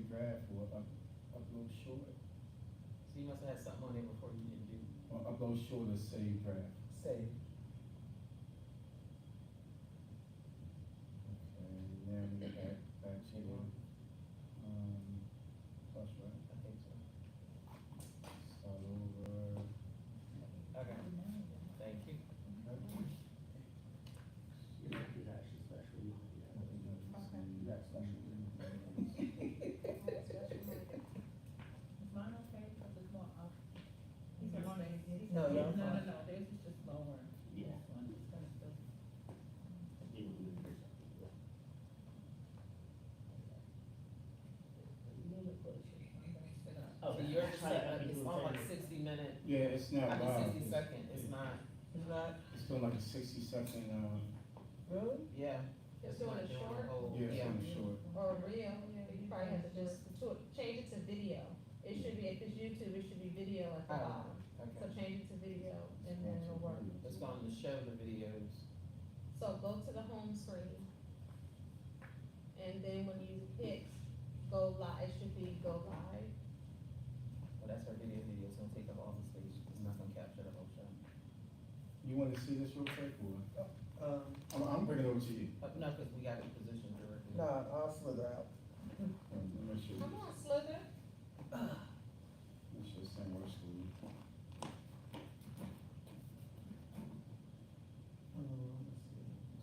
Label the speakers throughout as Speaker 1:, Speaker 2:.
Speaker 1: draft or upload short?
Speaker 2: So you must have had something on there before you didn't do.
Speaker 1: Or upload short or save draft?
Speaker 3: Save.
Speaker 1: Okay, now we back to the, plus, right?
Speaker 2: I think so.
Speaker 1: Start over.
Speaker 2: Okay, thank you.
Speaker 1: Okay.
Speaker 4: Your mic is actually special. You don't do that.
Speaker 1: That's special.
Speaker 5: Is mine okay? Because it's more up.
Speaker 3: No, you're
Speaker 5: No,
Speaker 3: fine.
Speaker 5: theirs is just lower.
Speaker 4: Yeah.
Speaker 5: This one is gonna still.
Speaker 4: You don't do it yourself.
Speaker 5: A little bit closer. I'm gonna sit up.
Speaker 4: Oh,
Speaker 2: So yours is
Speaker 4: try it.
Speaker 2: like, it's on like 60-minute,
Speaker 1: Yeah, it's not
Speaker 2: I mean
Speaker 1: live.
Speaker 2: 60-second, it's not,
Speaker 3: It's not,
Speaker 1: It's still like a 60-second,
Speaker 3: really?
Speaker 2: yeah.
Speaker 6: It's
Speaker 2: not
Speaker 6: doing a
Speaker 2: doing
Speaker 6: short?
Speaker 2: the whole-
Speaker 1: yeah, it's on the short.
Speaker 6: Or real, you probably have to just change it to video. It should be, if it's YouTube, it should be video at the
Speaker 2: Oh,
Speaker 6: bottom. So
Speaker 2: okay.
Speaker 6: change it to video and then it'll work.
Speaker 2: It's going to show the videos.
Speaker 6: So go to the home screen. And then when you hit go live, it should be go live.
Speaker 2: Well, that's our video, it's gonna take up all the space, it's not gonna capture the whole show.
Speaker 1: You wanna see this real quick or? I'm bringing it over to you.
Speaker 2: No, cause we got it positioned directly.
Speaker 3: Nah, I'll slither out.
Speaker 1: Make sure,
Speaker 6: Come on, Slither.
Speaker 1: make sure this thing works for you.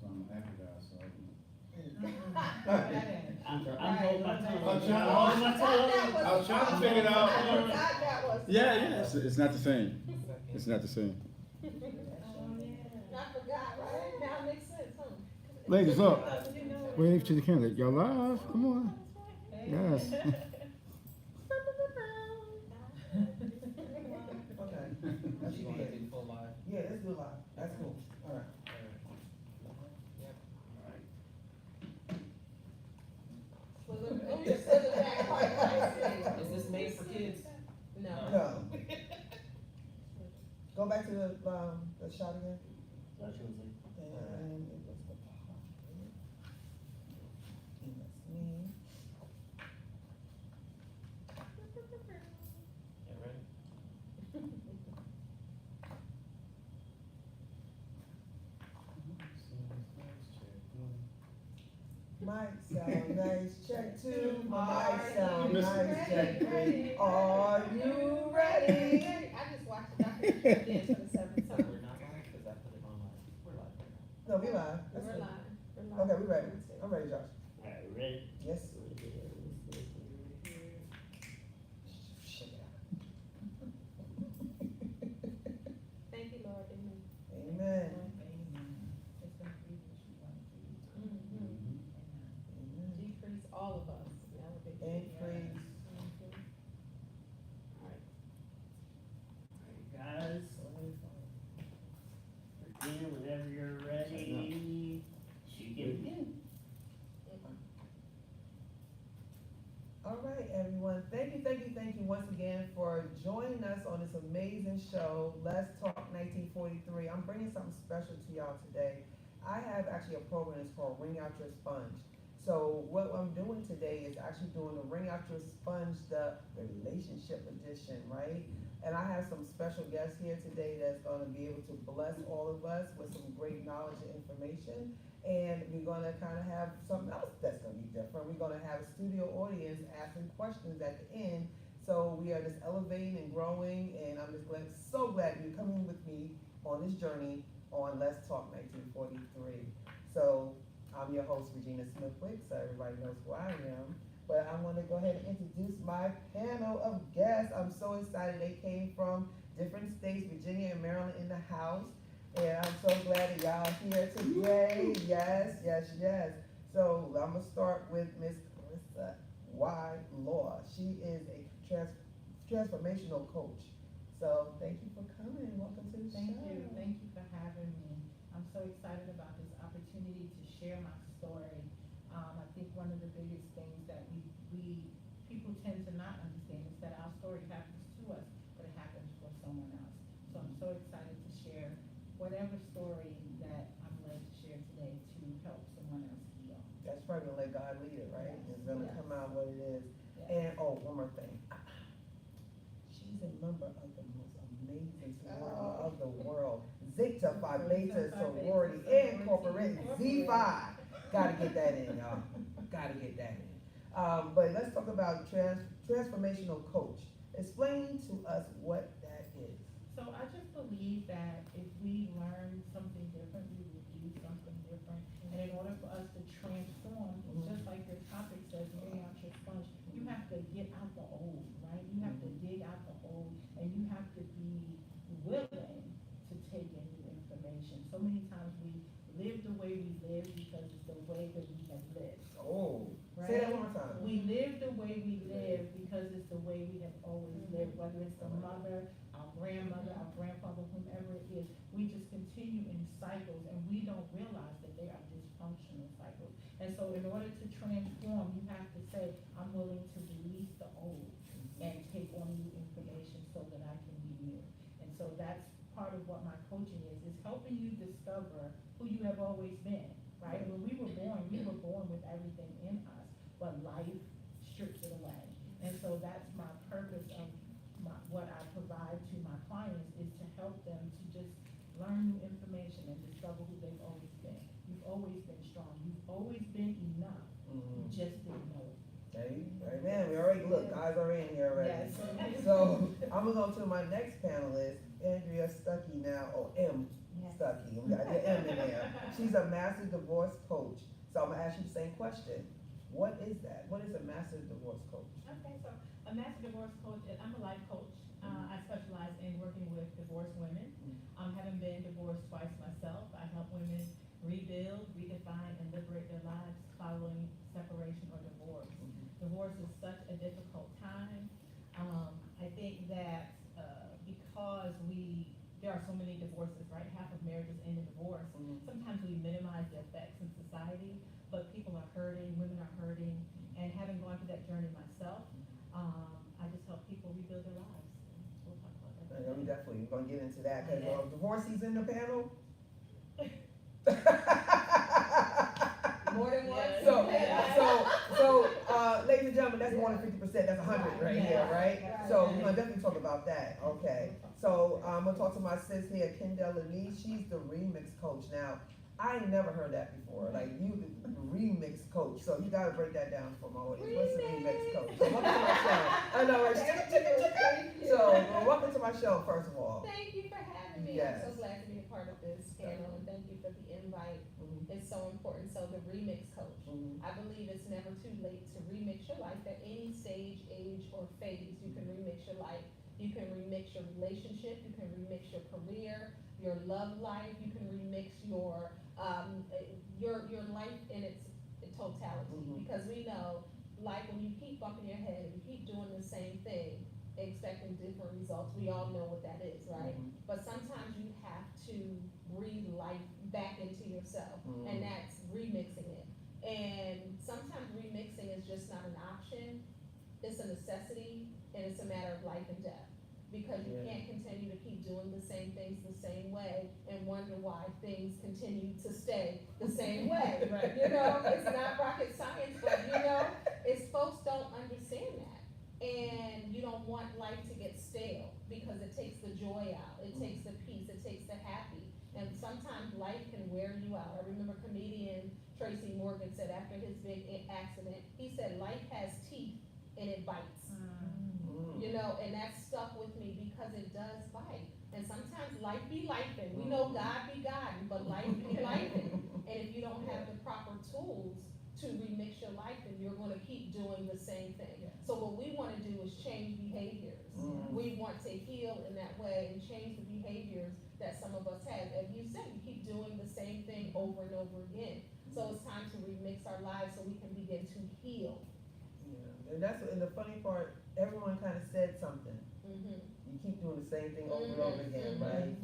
Speaker 1: So I'm an Apple guy, so I can.
Speaker 4: I'm holding my tongue.
Speaker 1: I'm trying-
Speaker 4: holding my tongue.
Speaker 1: I was trying to figure it out.
Speaker 6: I forgot that was.
Speaker 7: Yeah, it's not the same.
Speaker 2: Second.
Speaker 7: It's not the same.
Speaker 6: I forgot, right? Now it makes sense, huh?
Speaker 7: Ladies, look. Wave to the camera. Y'all live? Come on. Yes.
Speaker 3: Okay. That
Speaker 2: You
Speaker 3: should
Speaker 2: wanna
Speaker 3: be it.
Speaker 2: do full live?
Speaker 3: Yeah, let's do it live. That's cool. Alright.
Speaker 6: Slither, oh, you slither back quite
Speaker 2: Is this made for kids?
Speaker 6: No.
Speaker 3: No. Go back to the shot again.
Speaker 4: That's what I'm saying.
Speaker 3: And it was the pocket. And that's me.
Speaker 2: Yeah, ready?
Speaker 3: Might sound nice, check two. Might
Speaker 6: Are
Speaker 3: sound
Speaker 6: you
Speaker 3: nice, check
Speaker 6: ready?
Speaker 3: three. Are you ready?
Speaker 6: I just watched the documentary again for the seventh
Speaker 2: So
Speaker 6: time.
Speaker 2: we're not live, cause I put it on live, we're live right now.
Speaker 3: No, we live. That's
Speaker 6: We're
Speaker 3: good.
Speaker 6: live. We're live.
Speaker 3: Okay, we ready. I'm ready, Josh.
Speaker 4: Alright, ready?
Speaker 3: Yes.
Speaker 6: Thank you, Lord, amen.
Speaker 3: Amen.
Speaker 5: It's gonna be what you want to do.
Speaker 6: Mhm.
Speaker 3: Amen.
Speaker 6: Decrease all of us, and elevate you.
Speaker 3: Increase.
Speaker 6: Mhm.
Speaker 4: Alright, guys, again, whenever you're ready, you can begin.
Speaker 3: All right, everyone. Thank you once again for joining us on this amazing show, Let's Talk 1943. I'm bringing something special to y'all today. I have actually a program that's called Ring Out Your Sponge. So what I'm doing today is actually doing the Ring Out Your Sponge, the relationship edition, right? And I have some special guests here today that's gonna be able to bless all of us with some great knowledge and information. And we're gonna kind of have something else that's gonna be different. We're gonna have a studio audience asking questions at the end. So we are just elevating and growing, and I'm just so glad you're coming with me on this journey on Let's Talk 1943. So I'm your host, Regina Smithwick, so everybody knows who I am. But I want to go ahead and introduce my panel of guests. I'm so excited. They came from different states, Virginia and Maryland in the house. And I'm so glad that y'all here today. Yes. So I'm gonna start with Miss Clarissa Y. Law. She is a transformational coach. So thank you for coming. Welcome to the show.
Speaker 5: Thank you for having me. I'm so excited about this opportunity to share my story. I think one of the biggest things that people tend to not understand is that our story happens to us, but it happens for someone else. So I'm so excited to share whatever story that I'm led to share today to help someone else heal.
Speaker 3: That's probably gonna let God lead it, right?
Speaker 5: Yes.
Speaker 3: It's gonna
Speaker 5: Yes.
Speaker 3: come out what it is.
Speaker 5: Yes.
Speaker 3: And, oh, one more thing. She's a member of the most amazing sorority of the world, Zeta Phi Beta Sorority Incorporated, Z5. Gotta get that in, y'all. Gotta get that in. But let's talk about transformational coach. Explain to us what that is.
Speaker 5: So I just believe that if we learn something different, we will do something different. And in order for us to transform, just like your topic says, getting out your sponge, you have to get out the old, right? You have to dig out the old, and you have to be willing to take in new information. So many times we live the way we live because it's the way that we have lived.
Speaker 3: Oh,
Speaker 5: Right?
Speaker 3: say that one more time.
Speaker 5: We live the way we live because it's the way we have always lived, whether it's the mother, our grandmother, our grandfather, whomever it is. We just continue in cycles and we don't realize that they are dysfunctional cycles. And so in order to transform, you have to say, I'm willing to release the old and take on new information so that I can be new. And so that's part of what my coaching is helping you discover who you have always been, right? When we were born with everything in us, but life strips it away. And so that's my purpose of what I provide to my clients, is to help them to just learn new information and discover who they've always been. You've always been strong. You've always been enough. You just didn't know it.
Speaker 3: Amen. We already, look, guys are in here already.
Speaker 5: Yes.
Speaker 3: So I'm gonna go to my next panelist, Andrea Stuckey now, or M. Stuckey. We got the M in there. She's a master divorce coach. So I'm gonna ask you the same question. What is that? What is a master divorce coach?
Speaker 8: Okay, so a master divorce coach, I'm a life coach. I specialize in working with divorced women. Having been divorced twice myself, I help women rebuild, redefine, and liberate their lives following separation or divorce. Divorce is such a difficult time. I think that because there are so many divorces, right? Half of marriages end in divorce. Sometimes we minimize the effects in society, but people are hurting, women are hurting, and having gone through that journey myself, I just help people rebuild their lives. We'll talk about that.
Speaker 3: Yeah, we definitely gonna get into that, cause divorcees in the panel.
Speaker 6: More than one.
Speaker 8: Yes.
Speaker 3: So, ladies and gentlemen, that's more than 50%, that's 100 right here, right? So we're gonna definitely talk about that, okay? So, I'm gonna talk to my sis here, Kendall Lee, she's the remix coach. Now, I ain't never heard that before, like you, the remix coach, so you gotta break that down for my audience. What's a remix coach? So welcome to my show. I know, right? So, welcome to my show, first of all.
Speaker 6: Thank you for having me.
Speaker 3: Yes.
Speaker 6: I'm so glad to be a part of this panel, and thank you for the invite. It's so important. So the remix coach, I believe it's never too late to remix your life at any stage, age, or phase. You can remix your life. You can remix your relationship. You can remix your career, your love life. You can remix your life in its totality. Because we know, like when you keep bumping your head and you keep doing the same thing, expecting different results, we all know what that is, right? But sometimes you have to breathe life back into yourself, and that's remixing it. And sometimes remixing is just not an option, it's a necessity, and it's a matter of life and death. Because you can't continue to keep doing the same things the same way and wonder why things continue to stay the same way.
Speaker 5: Right.
Speaker 6: You know, it's not rocket science, but you know, it's folks don't understand that. And you don't want life to get stale because it takes the joy out, it takes the peace, it takes the happy. And sometimes life can wear you out. I remember comedian Tracy Morgan said after his big accident, he said, life has teeth and it bites. You know, and that stuck with me because it does bite. And sometimes life be lifing. We know God be God, but life be lifing. And if you don't have the proper tools to remix your life, then you're gonna keep doing the same thing. So what we wanna do is change behaviors. We want to heal in that way and change the behaviors that some of us have. As you said, we keep doing the same thing over and over again. So it's time to remix our lives so we can begin to heal.
Speaker 3: And and the funny part, everyone kind of said something. You keep doing the same thing over and over again, right?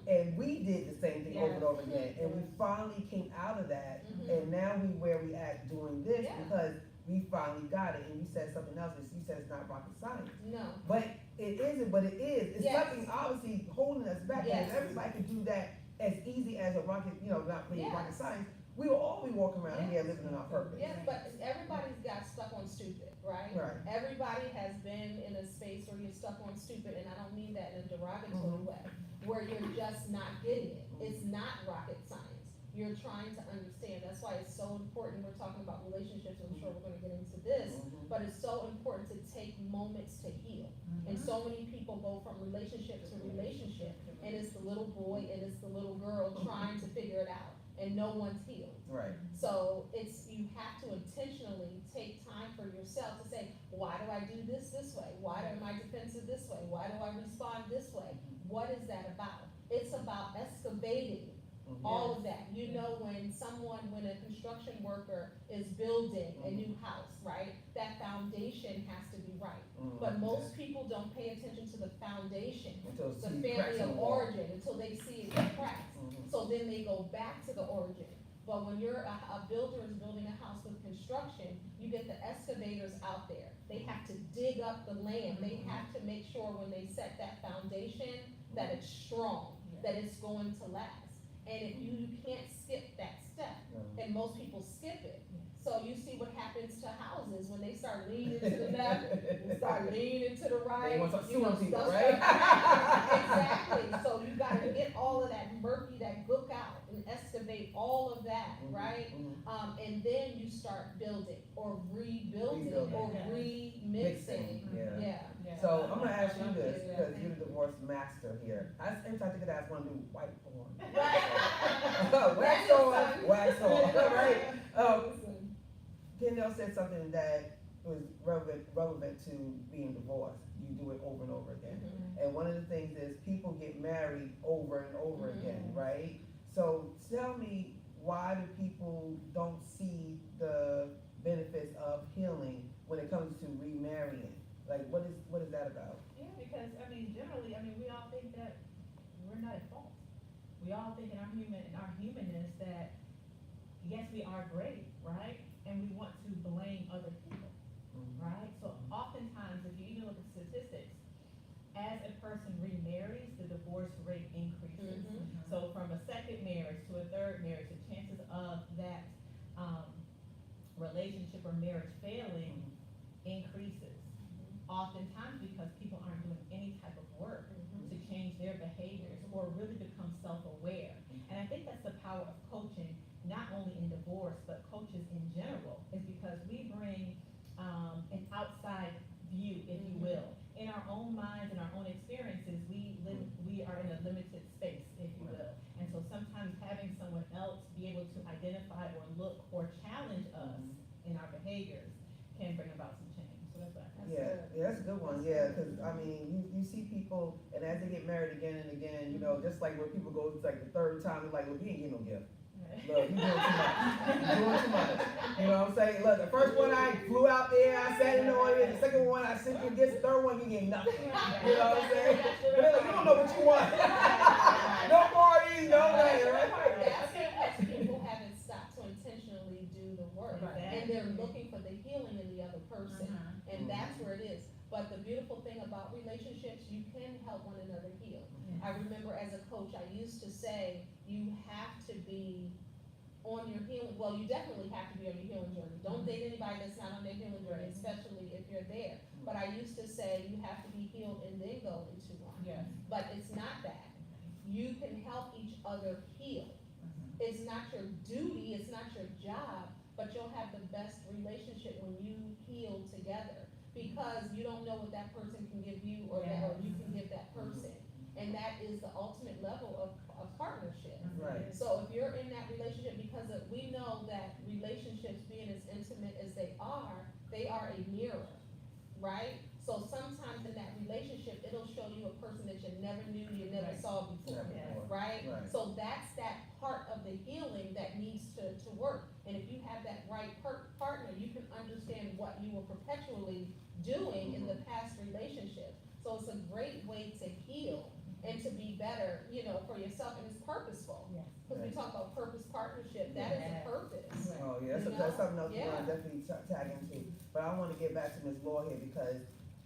Speaker 3: And we did the same thing over and over again, and we finally came out of that, and now where we at doing this because we finally got it. And you said something else. You said it's not rocket science.
Speaker 6: No.
Speaker 3: But it isn't. But it is. It's something obviously holding us back. And if everybody could do that as easy as a rocket, not really rocket science, we will all be walking around here living in our purpose.
Speaker 6: Yes, but everybody's got stuck on stupid, right?
Speaker 3: Right.
Speaker 6: Everybody has been in a space where you're stuck on stupid, and I don't mean that in a derogatory way, where you're just not getting it. It's not rocket science. You're trying to understand. That's why it's so important. We're talking about relationships, and I'm sure we're gonna get into this, but it's so important to take moments to heal. And so many people go from relationship to relationship, and it's the little boy and it's the little girl trying to figure it out, and no one's healed.
Speaker 3: Right.
Speaker 6: So you have to intentionally take time for yourself to say, why do I do this way? Why am I defensive this way? Why do I respond this way? What is that about? It's about excavating all of that. You know, when a construction worker is building a new house, right? That foundation has to be right. But most people don't pay attention to the foundation,
Speaker 3: Until
Speaker 6: the
Speaker 3: see cracks
Speaker 6: family
Speaker 3: in
Speaker 6: of
Speaker 3: the wall.
Speaker 6: origin, until they see it in cracks. So then they go back to the origin. But when you're a builder is building a house with construction, you get the excavators out there. They have to dig up the land. They have to make sure when they set that foundation that it's strong, that it's going to last. And if you can't skip that step, and most people skip it. So you see what happens to houses when they start leaning to the left, and start leaning to the right.
Speaker 3: They want to
Speaker 6: you know,
Speaker 3: suing people,
Speaker 6: stuff
Speaker 3: right?
Speaker 6: Exactly, so you gotta get all of that murky, that gook out and excavate all of that, right? And then you start building or rebuilding or remixing,
Speaker 3: Yeah.
Speaker 6: yeah.
Speaker 3: So I'm gonna ask you this, because you're the divorce master here. Every time I think of that, I want to do white porn. Wax on, wax off, right? Danielle said something that was relevant to being divorced. You do it over and over again. And one of the things is people get married over and over again, right? So tell me, why do people don't see the benefits of healing when it comes to remarrying? Like, what is that about?
Speaker 8: Yeah, because, generally, we all think that we're not at fault. We all think in our humanness that, yes, we are great, right? And we want to blame other people, right? So oftentimes, if you even look at statistics, as a person remarries, the divorce rate increases. So from a second marriage to a third marriage, the chances of that relationship or marriage failing increases. Oftentimes because people aren't doing any type of work to change their behaviors or really become self-aware. And I think that's the power of coaching, not only in divorce, but coaches in general, is because we bring an outside view, if you will. In our own minds and our own experiences, we are in a limited space, if you will. And so sometimes having someone else be able to identify or look or challenge us in our behaviors can bring about some change. So that's what I think.
Speaker 3: Yeah, that's a good one, yeah, because, you see people, and as they get married again and again, just like where people go, it's like the third time, they're like, look, you ain't getting no gift. Look, you doing too much. You doing too much. You know what I'm saying? Look, the first one I flew out there, I sat in the audience. The second one I sent you against. The third one you get nothing. You know what I'm saying? But they're like, you don't know what you want. No parties, no way, right?
Speaker 6: That's because people haven't stopped to intentionally do the work, and they're looking for the healing in the other person, and that's where it is. But the beautiful thing about relationships, you can help one another heal. I remember as a coach, I used to say, you have to be on your healing, well, you definitely have to be on your healing journey. Don't date anybody that's not on their healing journey, especially if you're there. But I used to say, you have to be healed and then go into one.
Speaker 8: Yes.
Speaker 6: But it's not that. You can help each other heal. It's not your duty, it's not your job, but you'll have the best relationship when you heal together. Because you don't know what that person can give you or you can give that person. And that is the ultimate level of partnership.
Speaker 3: Right.
Speaker 6: So if you're in that relationship, because we know that relationships being as intimate as they are a mirror, right? So sometimes in that relationship, it'll show you a person that you never knew, you never saw before, right? So that's that part of the healing that needs to work. And if you have that right partner, you can understand what you were perpetually doing in the past relationship. So it's a great way to heal and to be better, for yourself, and it's purposeful. Because we talk about purpose partnership, that is a purpose.
Speaker 3: Oh, yeah, that's something else we want to definitely tag into. But I want to get back to Ms. Law here, because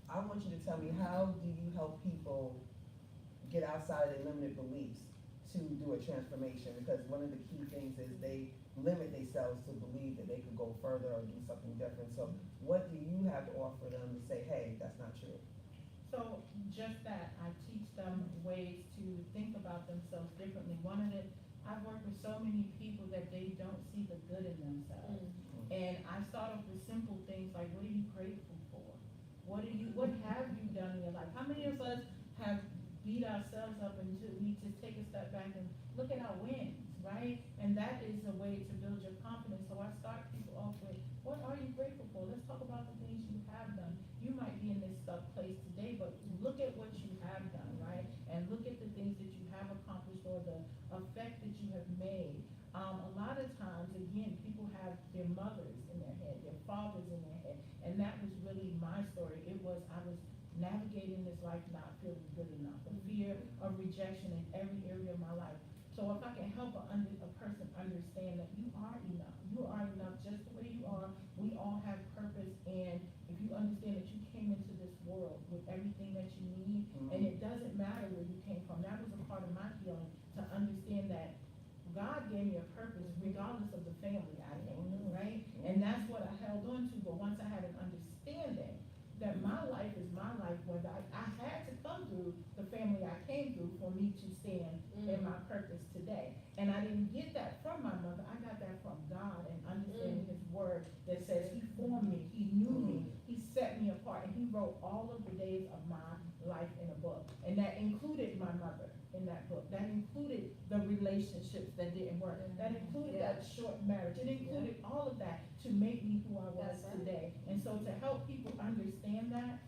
Speaker 3: I want you to tell me, how do you help people get outside of their limited beliefs to do a transformation? Because one of the key things is they limit themselves to believe that they could go further or do something different. So what do you have to offer them to say, hey, that's not true?
Speaker 5: So just that, I teach them ways to think about themselves differently. One of the, I've worked with so many people that they don't see the good in themselves. And I start off with simple things like, what are you grateful for? What have you done in your life? How many of us have beat ourselves up until we just take a step back and look at our wins, right? And that is a way to build your confidence. So I start people off with, what are you grateful for? Let's talk about the things you have done. You might be in this stuck place today, but look at what you have done, right? And look at the things that you have accomplished or the effect that you have made. A lot of times, again, people have their mothers in their head, their fathers in their head, and that was really my story. It was, I was navigating this life not feeling good enough, the fear of rejection in every area of my life. So if I can help a person understand that you are enough just the way you are. We all have purpose, and if you understand that you came into this world with everything that you need, and it doesn't matter where you came from. That was a part of my healing, to understand that God gave me a purpose regardless of the family I came from, right? And that's what I held on to. But once I had an understanding that my life is my life, whether I had to come through the family I came through for me to stand in my purpose today. And I didn't get that from my mother. I got that from God, and understanding His word that says He formed me, He knew me, He set me apart, and He wrote all of the days of my life in a book. And that included my mother in that book. That included the relationships that didn't work. That included that short marriage. It included all of that to make me who I was today. And so to help people understand that,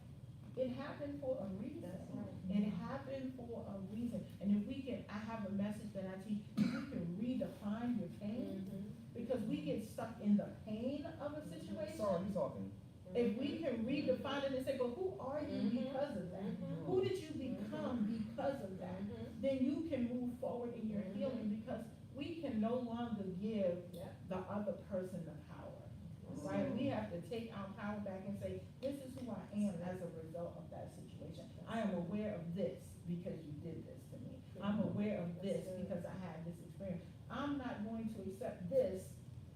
Speaker 5: it happened for a reason. It happened for a reason. And if we can, I have a message that I teach, if we can redefine your pain, because we get stuck in the pain of a situation.
Speaker 3: So you talking?
Speaker 5: If we can redefine it and say, well, who are you because of that? Who did you become because of that? Then you can move forward in your healing, because we can no longer give the other person the power, right? We have to take our power back and say, this is who I am as a result of that situation. I am aware of this because you did this to me. I'm aware of this because I had this experience. I'm not going to accept this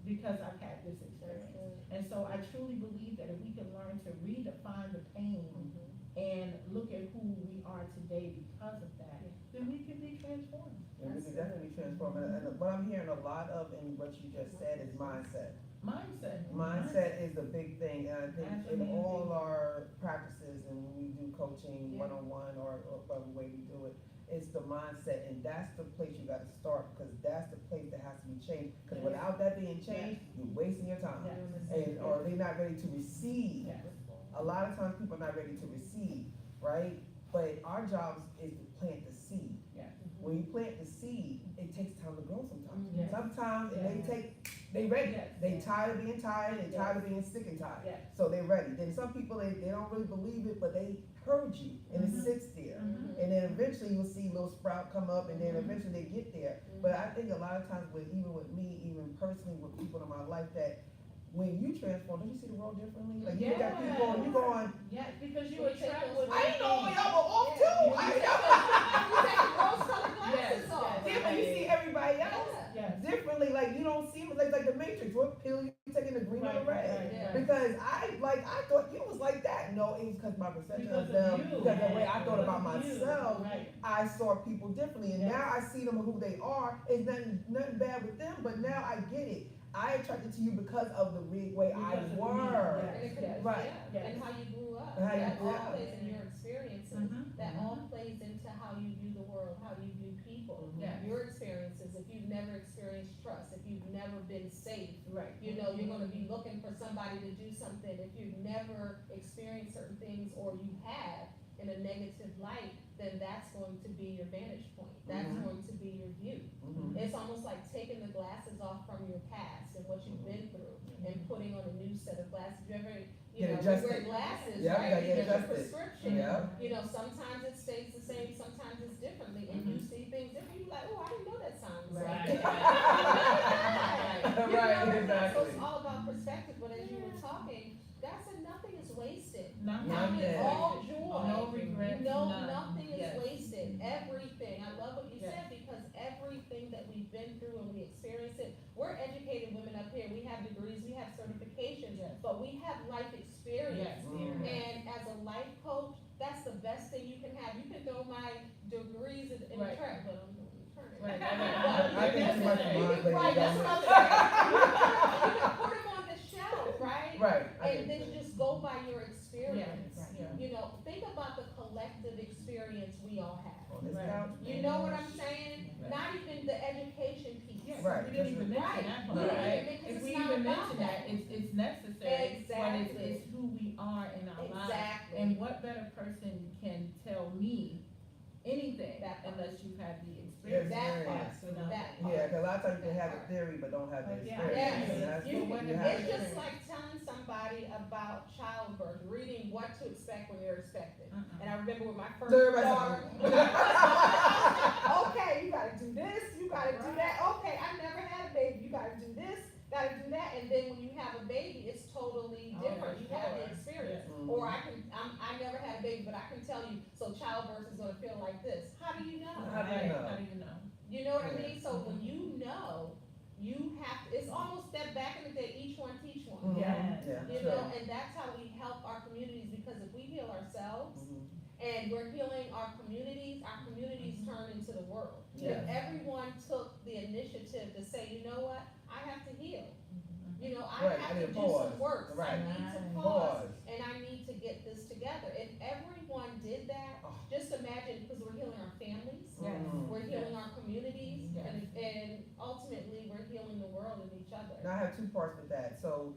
Speaker 5: because I've had this experience. And so I truly believe that if we can learn to redefine the pain and look at who we are today because of that, then we can be transformed.
Speaker 3: And we can definitely transform. And what I'm hearing a lot of in what you just said is mindset. Mindset is the big thing, and I think in all our practices and when we do coaching one-on-one or whatever way we do it, it's the mindset, and that's the place you gotta start, because that's the place that has to be changed. Because without that being changed, you're wasting your time. And, or they're not ready to receive. A lot of times people are not ready to receive, right? But our job is to plant the seed. When you plant the seed, it takes time to grow sometimes. Sometimes they ready. They tired of being tired, they tired of being sick and tired. So they're ready. Then some people, they don't really believe it, but they heard you, and it sits there. And then eventually you'll see little sprout come up, and then eventually they get there. But I think a lot of times even with me, even personally with people in my life, that when you transform, don't you see the world differently? Like you got people, and you going,
Speaker 5: yes, because you attract what
Speaker 3: I didn't know y'all were off too. I didn't know. Yeah, but you see everybody else differently. Like you don't see like the Matrix. What pill you taking, the green or the red? Because I thought you was like that. No, it was because my perception of them, because the way I thought about myself, I saw people differently, and now I see them who they are. It's nothing bad with them, but now I get it. I attracted to you because of the way I were. Right.
Speaker 6: And how you grew up.
Speaker 3: And how you
Speaker 6: That
Speaker 3: grew
Speaker 6: all
Speaker 3: up.
Speaker 6: plays in your experiences. That all plays into how you view the world, how you view people. Your experiences, if you've never experienced trust, if you've never been safe, you know, you're gonna be looking for somebody to do something. If you've never experienced certain things, or you have in a negative light, then that's going to be your vantage point. That's going to be your view. It's almost like taking the glasses off from your past and what you've been through and putting on a new set of glasses. You ever, you wear glasses, right? You get your prescription. You know, sometimes it stays the same, sometimes it's differently, and you see things different. You're like, oh, I didn't know that sounded the same. So it's all about perspective. But as you were talking, God said nothing is wasted. Nothing is all joy.
Speaker 5: No regrets.
Speaker 6: No, nothing is wasted. Everything. I love what what you
Speaker 5: Yeah.
Speaker 6: said, because everything that we've been through and we experience it, we're educated women up here, we have degrees, we have certifications,
Speaker 5: Yes.
Speaker 6: but we have life experience.
Speaker 5: Yes.
Speaker 6: And as a life coach, that's the best thing you can have. You can throw my degrees in the
Speaker 5: Right.
Speaker 6: trash, but I'm doing the trash.
Speaker 5: Right.
Speaker 1: I think too much of mine, ladies.
Speaker 6: Right, that's what I'm
Speaker 1: don't
Speaker 6: saying. You can put them on the shelf, right?
Speaker 1: Right. I
Speaker 6: And
Speaker 1: think
Speaker 6: then just go by your experience.
Speaker 5: Yeah.
Speaker 6: You know, think about the collective experience we all have.
Speaker 1: On this
Speaker 5: Right.
Speaker 1: couch.
Speaker 6: You know what I'm saying?
Speaker 5: Right.
Speaker 6: Not even the education piece.
Speaker 5: Yes,
Speaker 1: Right,
Speaker 5: we didn't even
Speaker 1: that's
Speaker 5: mention that part,
Speaker 6: Right.
Speaker 5: right?
Speaker 6: Because
Speaker 5: If
Speaker 6: it's
Speaker 5: we
Speaker 6: not
Speaker 5: even
Speaker 6: about
Speaker 5: mention
Speaker 6: that.
Speaker 5: that, it's necessary, but
Speaker 6: Exactly.
Speaker 5: it's who we are in our lives.
Speaker 6: Exactly.
Speaker 5: And what better person can tell me anything
Speaker 6: That part.
Speaker 5: unless you've had the
Speaker 1: Yes,
Speaker 5: experience?
Speaker 6: That
Speaker 1: very
Speaker 6: part,
Speaker 1: nice.
Speaker 6: that part.
Speaker 1: Yeah, cause a lot of times you can have a theory but don't have the
Speaker 5: But yeah,
Speaker 1: experience.
Speaker 6: yes.
Speaker 1: And that's
Speaker 6: You-
Speaker 1: what you
Speaker 5: it's
Speaker 1: have.
Speaker 6: It's
Speaker 1: to-
Speaker 6: just like telling somebody about childbirth, reading what to expect when you're expected. And I remember with my first
Speaker 1: Everybody's
Speaker 6: daughter.
Speaker 1: like,
Speaker 6: Okay, you gotta do this, you gotta do that. Okay, I never had a baby, you gotta do this, gotta do that. And then when you have a baby, it's totally
Speaker 5: Oh,
Speaker 6: different. You have the
Speaker 5: sure.
Speaker 6: experience.
Speaker 1: Mhm.
Speaker 6: Or I never had a baby, but I can tell you, so childbirth is gonna feel like this. How do you know?
Speaker 1: How do you know?
Speaker 5: How do you know?
Speaker 6: You know what I
Speaker 1: Yeah.
Speaker 6: mean? So when you know, you have, it's almost that back in the day, each one teach one.
Speaker 1: Mhm.
Speaker 5: Yes.
Speaker 1: Yeah,
Speaker 6: You
Speaker 1: sure.
Speaker 6: know, and that's how we help our communities, because if we heal ourselves
Speaker 1: Mhm.
Speaker 6: and we're healing our communities turn into the world.
Speaker 1: Yeah.
Speaker 6: If everyone took the initiative to say, you know what, I have to heal. You know, I
Speaker 1: Right, I
Speaker 6: have
Speaker 1: need
Speaker 6: to
Speaker 1: to
Speaker 6: do
Speaker 1: pause.
Speaker 6: some work, I
Speaker 1: Right.
Speaker 6: need to
Speaker 5: Right.
Speaker 6: pause,
Speaker 1: Pause.
Speaker 6: and I need to get this together. If everyone did that,
Speaker 1: Oh.
Speaker 6: just imagine, because we're healing our families,
Speaker 5: Yes.
Speaker 1: Mhm.
Speaker 6: we're healing our communities,
Speaker 5: Yes.
Speaker 6: and ultimately, we're healing the world and each other.
Speaker 1: Now I have two parts with that. So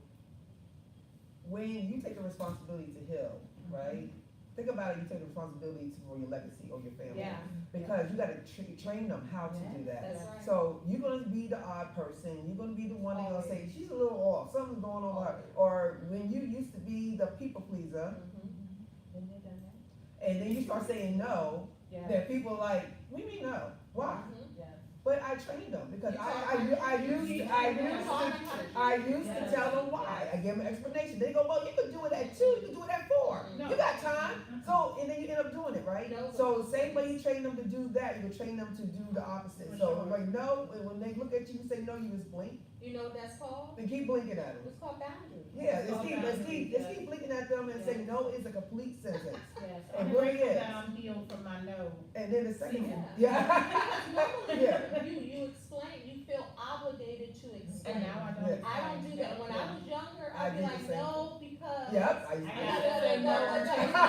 Speaker 1: when you take the responsibility to heal, right? Think about it, you take the responsibility for your legacy or your family.
Speaker 6: Yeah,
Speaker 1: Because you gotta train them how to do that.
Speaker 6: that's right.
Speaker 1: So you're gonna be the odd person, you're gonna be the one that's gonna say, she's a little off, something's going on with her. Or when you used to be the people pleaser,
Speaker 6: Mhm.
Speaker 5: Been there, done that?
Speaker 1: and then you start saying no,
Speaker 5: Yes.
Speaker 1: then people are like, what do you mean no? Why?
Speaker 6: Mhm.
Speaker 5: Yes.
Speaker 1: But I trained them because
Speaker 6: You
Speaker 1: I
Speaker 6: taught
Speaker 1: used
Speaker 6: them.
Speaker 1: to tell them why. I give them an explanation. They go, well, you could do it at 2, you could do it at 4.
Speaker 5: No.
Speaker 1: You got time. So, and then you end up doing it, right?
Speaker 6: No.
Speaker 1: So same way you train them to do that, you would train them to do the opposite.
Speaker 5: For
Speaker 1: So
Speaker 5: sure.
Speaker 1: like no, and when they look at you and say no, you just blink
Speaker 6: You know what that's called?
Speaker 1: and keep blinking at them.
Speaker 6: It's called boundaries.
Speaker 1: Yeah,
Speaker 5: It's called
Speaker 1: let's
Speaker 5: boundaries,
Speaker 1: keep blinking at them and say no is a complete sentence.
Speaker 5: Yes.
Speaker 1: And
Speaker 5: I'm
Speaker 1: where it
Speaker 5: grateful
Speaker 1: is.
Speaker 5: that I'm healed from my no.
Speaker 1: And then the second,
Speaker 6: Yeah.
Speaker 1: yeah.
Speaker 6: Normally,
Speaker 1: Yeah.
Speaker 6: you explain, you feel obligated to
Speaker 5: And
Speaker 6: explain.
Speaker 5: now I don't.
Speaker 1: Yeah.
Speaker 6: I don't do that. When I was younger,
Speaker 1: I
Speaker 6: I'd be
Speaker 1: do the
Speaker 6: like,
Speaker 1: same
Speaker 6: no, because.
Speaker 1: Yep, I used
Speaker 5: I
Speaker 1: to
Speaker 5: gotta
Speaker 1: do that.
Speaker 5: say no.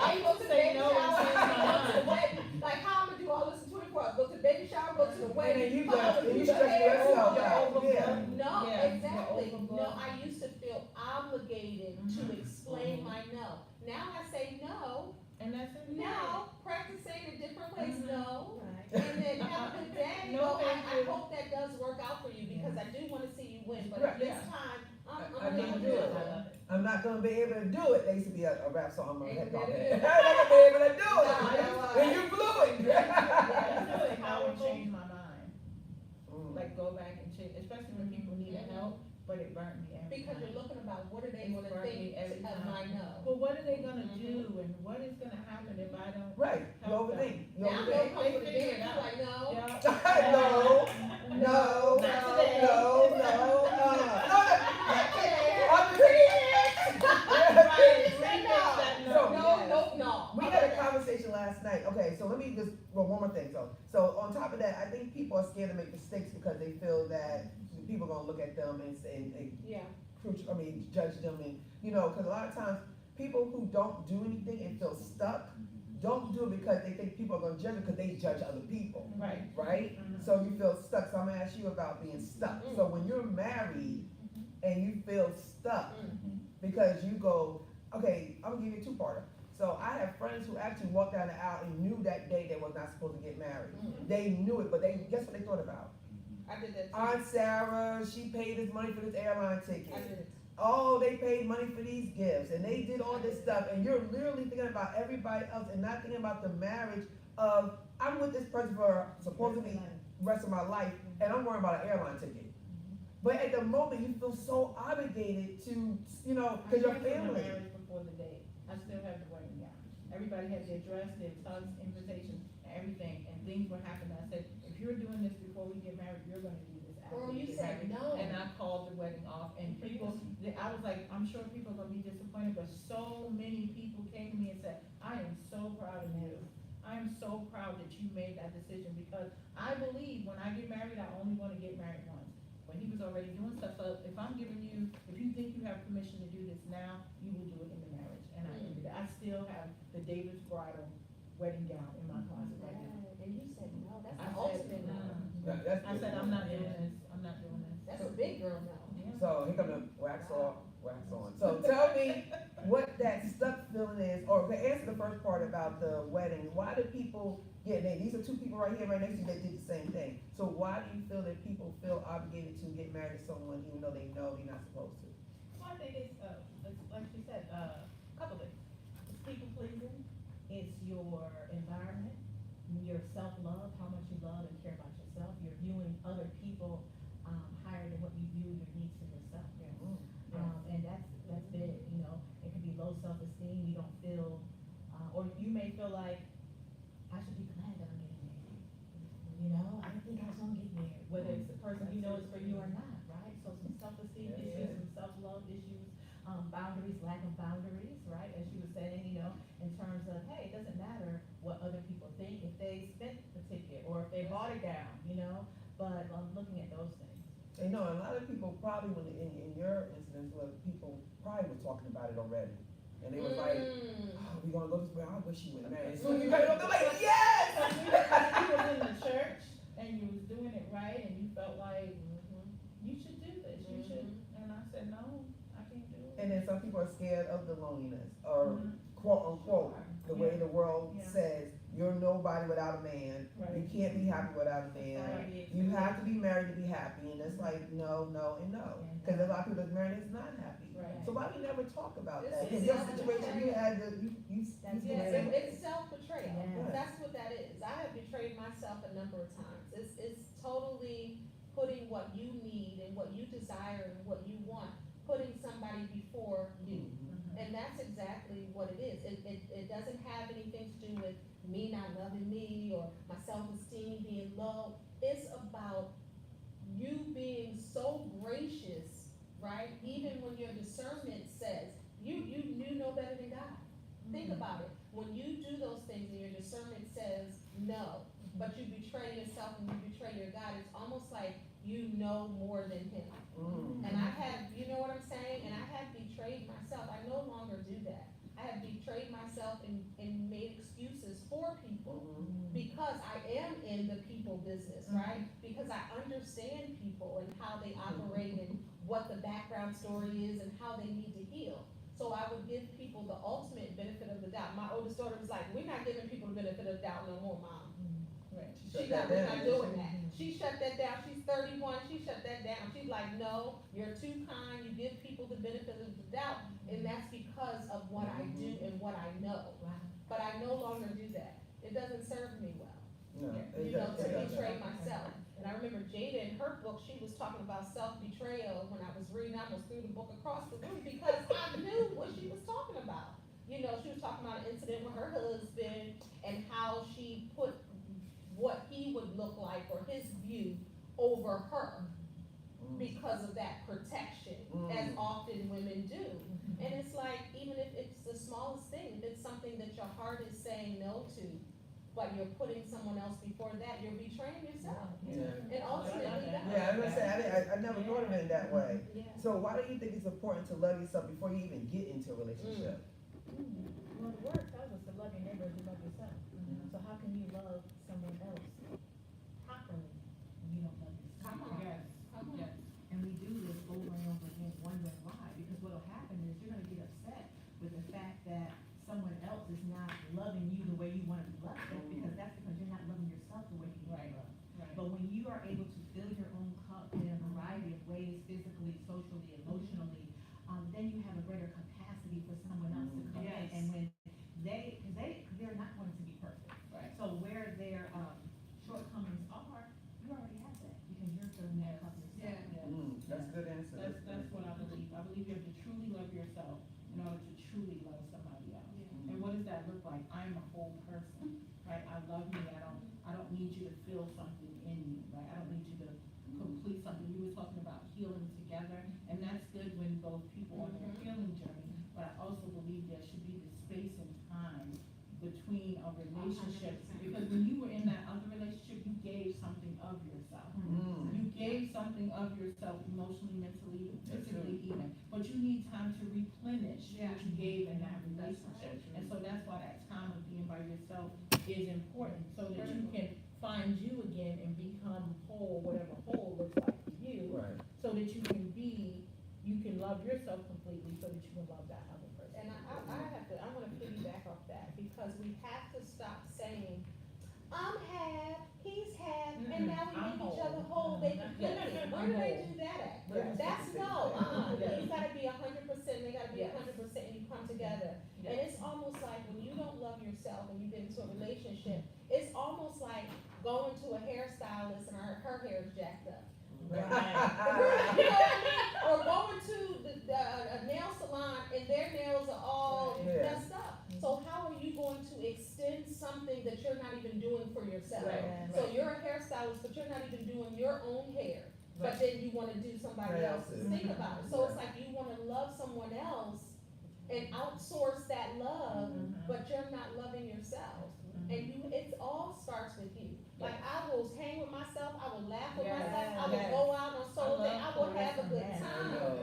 Speaker 6: I go to the
Speaker 5: Say
Speaker 6: baby
Speaker 5: no and
Speaker 6: shower,
Speaker 5: change my
Speaker 6: I go to the
Speaker 5: mind.
Speaker 6: wedding, like how I'm gonna do all this in 24 hours, go to the baby shower, go to the
Speaker 1: And
Speaker 6: wedding.
Speaker 1: then you
Speaker 6: come
Speaker 1: got,
Speaker 6: home,
Speaker 1: and you
Speaker 6: do the
Speaker 1: stretch
Speaker 6: hair,
Speaker 1: yourself
Speaker 6: do the-
Speaker 1: out, yeah.
Speaker 6: No,
Speaker 5: Yeah,
Speaker 6: exactly.
Speaker 5: the
Speaker 6: No,
Speaker 5: overboard.
Speaker 6: I used to feel obligated to explain my no. Now I say no,
Speaker 5: And that's it.
Speaker 6: no, practice saying it different ways,
Speaker 5: Mhm.
Speaker 6: no.
Speaker 5: Right.
Speaker 6: And then have a good day.
Speaker 5: No,
Speaker 6: No,
Speaker 5: thank
Speaker 6: I
Speaker 5: you.
Speaker 6: hope that does work out for you, because I do wanna see you win, but
Speaker 1: Right,
Speaker 6: at this
Speaker 5: yeah.
Speaker 6: time, I'm
Speaker 1: I
Speaker 6: gonna
Speaker 1: need to
Speaker 6: do
Speaker 1: do it.
Speaker 6: it.
Speaker 1: I'm not gonna be able to do it. There used to be a rap song on my
Speaker 6: Ain't
Speaker 1: head
Speaker 6: gonna
Speaker 1: called
Speaker 6: be
Speaker 1: that.
Speaker 6: able to do it.
Speaker 1: I'm not gonna be able to do
Speaker 6: No,
Speaker 1: it.
Speaker 6: no,
Speaker 1: And you blew it.
Speaker 5: That's really how I changed my mind.
Speaker 1: Mm.
Speaker 5: Like go back and check, especially when people needed help, but it burnt me every
Speaker 6: Because
Speaker 5: time.
Speaker 6: you're looking about what are they
Speaker 5: It's
Speaker 6: gonna
Speaker 5: burnt me
Speaker 6: think
Speaker 5: every
Speaker 6: of
Speaker 5: time.
Speaker 6: my no.
Speaker 5: Well, what are they gonna
Speaker 6: Mhm.
Speaker 5: do and what is gonna happen if I don't?
Speaker 1: Right, you overthink, you
Speaker 6: Now
Speaker 1: overthink.
Speaker 6: they'll come
Speaker 5: They
Speaker 6: with a
Speaker 5: figure
Speaker 6: bid,
Speaker 5: it
Speaker 6: you're
Speaker 5: out.
Speaker 6: like, no.
Speaker 5: Yeah.
Speaker 1: No, no,
Speaker 5: Not today.
Speaker 1: no, I'm just
Speaker 5: Right,
Speaker 6: Say
Speaker 5: remix that
Speaker 1: So-
Speaker 6: No.
Speaker 1: We had a conversation last night. Okay, so let me just, well, one more thing. So on top of that, I think people are scared to make mistakes because they feel that people are gonna look at them and say,
Speaker 6: Yeah,
Speaker 1: judge them, and because a lot of times people who don't do anything and feel stuck don't do it because they think people are gonna judge them because they judge other people,
Speaker 5: Right.
Speaker 1: right?
Speaker 5: Mhm.
Speaker 1: So you feel stuck. So I'm gonna ask you about being stuck. So when you're married and you feel stuck because you go, okay, I'm gonna give you a two-parter. So I have friends who actually walked down the aisle and knew that day they was not supposed to get married. They knew it, but guess what they thought about?
Speaker 6: I did that too.
Speaker 1: Aunt Sarah, she paid this money for this airline ticket.
Speaker 6: I did it.
Speaker 1: Oh, they paid money for these gifts and they did all this stuff, and you're literally thinking about everybody else and not thinking about the marriage of, I'm with this person for supposedly rest of my life, and I'm worrying about an airline ticket. But at the moment, you feel so obligated to, because your
Speaker 5: I canceled my
Speaker 1: family.
Speaker 5: marriage before the date. I still have the wedding gown. Everybody had their dress, their tugs, invitation, and everything, and things before we get married, you're gonna do this after
Speaker 6: Girl,
Speaker 5: we
Speaker 6: you
Speaker 5: get
Speaker 6: said
Speaker 5: married.
Speaker 6: no.
Speaker 5: And I called the wedding off, and people, I was like, I'm sure people are gonna be disappointed, but so many people came to me and said, I am so proud of you. I am so proud that you made that decision, because I believe when I get married, I only wanna get married once. When he was already doing stuff, so if I'm giving you, if you think you have permission to do this now, you will do it in the marriage, and I ended it. I still have the David's bridal wedding gown in my closet right now.
Speaker 6: And you said no, that's
Speaker 5: I
Speaker 6: the
Speaker 5: said,
Speaker 6: ultimate no.
Speaker 1: That's
Speaker 5: I
Speaker 1: good.
Speaker 5: said, I'm not doing this, I'm not doing this.
Speaker 6: That's a big girl no.
Speaker 1: So here come the wax off, wax on. So tell me what that stuck feeling is, or to answer the first part about the wedding, why do people get, these are two people right here, right next to you that did the same thing. So why do you feel that people feel obligated to get married to someone even though they know they're not supposed to?
Speaker 8: Well, I think it's like she said, couple things. It's people pleasing, it's your environment, your self-love, how much you love and care about yourself. You're viewing other people, higher than what you view your needs for yourself. And that's big, you know. It could be low self-esteem, you don't feel, or you may feel like, I should be glad that I'm getting married. You know, I didn't think I was gonna get married, whether it's the person you know is for you or not, right? So some self-esteem issues, some self-love issues, boundaries, lack of boundaries, right? As you were saying, you know, in terms of, hey, it doesn't matter what other people think if they spent the ticket or if they bought it down, you know, but looking at those things.
Speaker 1: And you know, a lot of people probably, when in your incidents, where people probably were talking about it already. And they was like, oh, we gonna go this way, I wish you went married. As soon as you got it up, they're like, yes!
Speaker 5: You was in the church and you was doing it right and you felt like, you should do this, you should, and I said, no, I can't do it.
Speaker 1: And then some people are scared of the loneliness, or quote unquote, the way the world says, you're nobody without a man.
Speaker 5: Right.
Speaker 1: You can't be happy without a man.
Speaker 5: Society
Speaker 1: You have to be married to be happy. And it's like, no, no, and no. Because a lot of people that's married is not happy.
Speaker 5: Right.
Speaker 1: So why we never talk about that?
Speaker 6: It's
Speaker 1: In your situation, you had to, you
Speaker 6: It's self-betrayal.
Speaker 1: Yeah.
Speaker 6: That's what that is. I have betrayed myself a number of times. It's totally putting what you need and what you desire and what you want, putting somebody before you. And that's exactly what it is. It doesn't have anything to do with me not loving me or my self-esteem being low. It's about you being so gracious, right? Even when your discernment says, you know better than God. Think about it. When you do those things and your discernment says no, but you betray yourself and you betray your God, it's almost like you know more than him. And I have, you know what I'm saying? And I have betrayed myself. I no longer do that. I have betrayed myself and made excuses for people because I am in the people business, right? Because I understand people and how they operate and what the background story is and how they need to heal. So I would give people the ultimate benefit of the doubt. My oldest daughter was like, we're not giving people the benefit of the doubt no more, Mom. We're not doing that. She shut that down. She's 31. She shut that down. She's like, no, you're too kind. You give people the benefit of the doubt. And that's because of what I do and what I know. But I no longer do that. It doesn't serve me well.
Speaker 1: No,
Speaker 6: You know, to betray myself. And I remember Jada in her book, she was talking about self-betrayal when I was reading. I almost threw the book across the room because I knew what she was talking about. You know, she was talking about an incident with her husband and how she put what he would look like or his view over her because of that protection, as often women do. And it's like, even if it's the smallest thing, if it's something that your heart is saying no to, but you're putting someone else before that, you're betraying yourself. And ultimately,
Speaker 1: Yeah, I'm gonna say, I never thought of it that way.
Speaker 6: Yeah.
Speaker 1: So why do you think it's important to love yourself before you even get into a relationship?
Speaker 8: Well, the word tells us to love your neighbor as you love yourself. So how can you love someone else properly when you don't love yourself?
Speaker 6: Come on.
Speaker 5: Yes,
Speaker 6: Come on.
Speaker 5: yes.
Speaker 8: And we do this over and over again, wondering why. Because what'll happen is you're gonna get upset with the fact that someone else is not loving you the way you wanna be loved, because that's because you're not loving yourself the way you want to be loved. But when you are able to fill your own cup in a variety of ways, physically, socially, emotionally, then you have a greater capacity for someone else to come in. And when they're not going to be perfect.
Speaker 5: Right.
Speaker 8: So where their shortcomings are, you already have that, because you're filling that cup yourself.
Speaker 1: That's a good answer.
Speaker 5: That's what I believe. I believe you have to truly love yourself in order to truly love somebody else. And what does that look like? I'm a whole person, right? I love me. I don't need you to feel something in you, right? I don't need you to complete something. You were talking about healing together, and that's good when both people are on their healing journey, but I also believe there should be the space and time between a relationship, because when you were in that other relationship, you gave something of yourself. You gave something of yourself emotionally, mentally, physically even, but you need time to replenish what you gave in that relationship. And so that's why that time of being by yourself is important, so that you can find you again and become whole, whatever whole looks like to you,
Speaker 1: Right.
Speaker 5: so that you can love yourself completely, so that you can love that other person.
Speaker 6: And I wanna piggyback off that, because we have to stop saying, I'm half, he's half, and now we
Speaker 5: I'm
Speaker 6: make each other
Speaker 5: whole.
Speaker 6: whole, they completely, where do they do that at?
Speaker 1: Yes.
Speaker 6: That's no,
Speaker 5: Yes.
Speaker 6: you gotta be 100%, they gotta be
Speaker 5: Yes.
Speaker 6: 100%, and you come together. And it's almost like when you don't love yourself and you get into a relationship, it's almost like going to a hairstylist and her hair is jacked up.
Speaker 5: Right.
Speaker 6: You know what I mean? Or going to a nail salon and their nails are all
Speaker 1: Yeah.
Speaker 6: messed up. So how are you going to extend something that you're not even doing for yourself?
Speaker 5: Right.
Speaker 6: So you're a hairstylist, but you're not even doing your own hair, but
Speaker 5: Right.
Speaker 6: then you wanna do somebody else's.
Speaker 1: Else's.
Speaker 6: Think about it. So it's like you wanna love someone else and outsource that love, but you're not loving yourself. And it all starts with you. Like I will hang with myself, I will laugh with
Speaker 5: Yes,
Speaker 6: myself, I will
Speaker 5: yes.
Speaker 6: go out on solo day, I will have a good
Speaker 1: I
Speaker 6: time.
Speaker 1: know.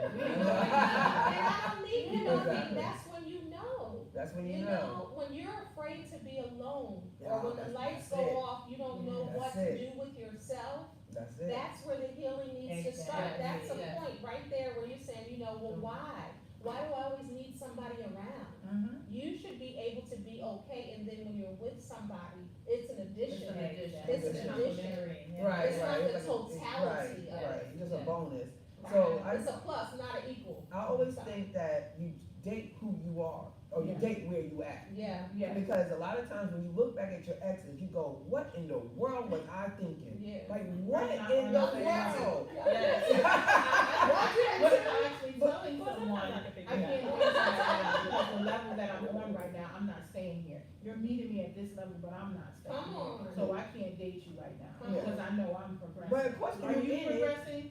Speaker 6: And I don't need, you know,
Speaker 1: Exactly.
Speaker 6: that's when you know.
Speaker 1: That's when
Speaker 6: You
Speaker 1: you know.
Speaker 6: know, when you're afraid to be alone,
Speaker 1: Yeah,
Speaker 6: or when the
Speaker 1: that's-
Speaker 6: lights
Speaker 1: that's
Speaker 6: go
Speaker 1: it.
Speaker 6: off, you don't know
Speaker 1: That's
Speaker 6: what to
Speaker 1: it.
Speaker 6: do with yourself.
Speaker 1: That's it.
Speaker 6: That's where the healing needs to start.
Speaker 5: Exactly,
Speaker 6: That's a
Speaker 5: yes.
Speaker 6: point right there where you're saying, you know, well, why? Why do I always need somebody around? You should be able to be okay, and then when you're with somebody, it's an addition. It's an addition.
Speaker 1: Right,
Speaker 6: It's
Speaker 1: right.
Speaker 6: not the
Speaker 1: like
Speaker 6: totality of
Speaker 1: Right, right.
Speaker 6: it.
Speaker 1: It's just a
Speaker 6: Yeah.
Speaker 1: bonus. So I,
Speaker 6: It's a plus, not an equal.
Speaker 1: I always think that you date who you are, or you
Speaker 5: Yeah.
Speaker 1: date where you at.
Speaker 6: Yeah,
Speaker 5: Yeah.
Speaker 1: Because a lot of times when you look back at your exes, you go, what in the world was I thinking?
Speaker 6: yeah.
Speaker 1: Like, what
Speaker 5: Right,
Speaker 1: in the
Speaker 5: I'm
Speaker 1: world?
Speaker 5: What I'm actually telling
Speaker 8: Well,
Speaker 5: someone,
Speaker 8: sometimes I can
Speaker 5: I
Speaker 8: figure
Speaker 5: can't
Speaker 8: it out.
Speaker 5: do this right now, because the level that I'm on right now, I'm not staying here. You're meeting me at this level, but I'm not staying
Speaker 6: Come
Speaker 5: here.
Speaker 6: on.
Speaker 5: So I can't date you right now,
Speaker 6: Come
Speaker 5: because I know I'm
Speaker 1: But
Speaker 5: progressing.
Speaker 1: of course,
Speaker 5: Are
Speaker 1: when
Speaker 5: you
Speaker 1: you're in it,
Speaker 5: progressing?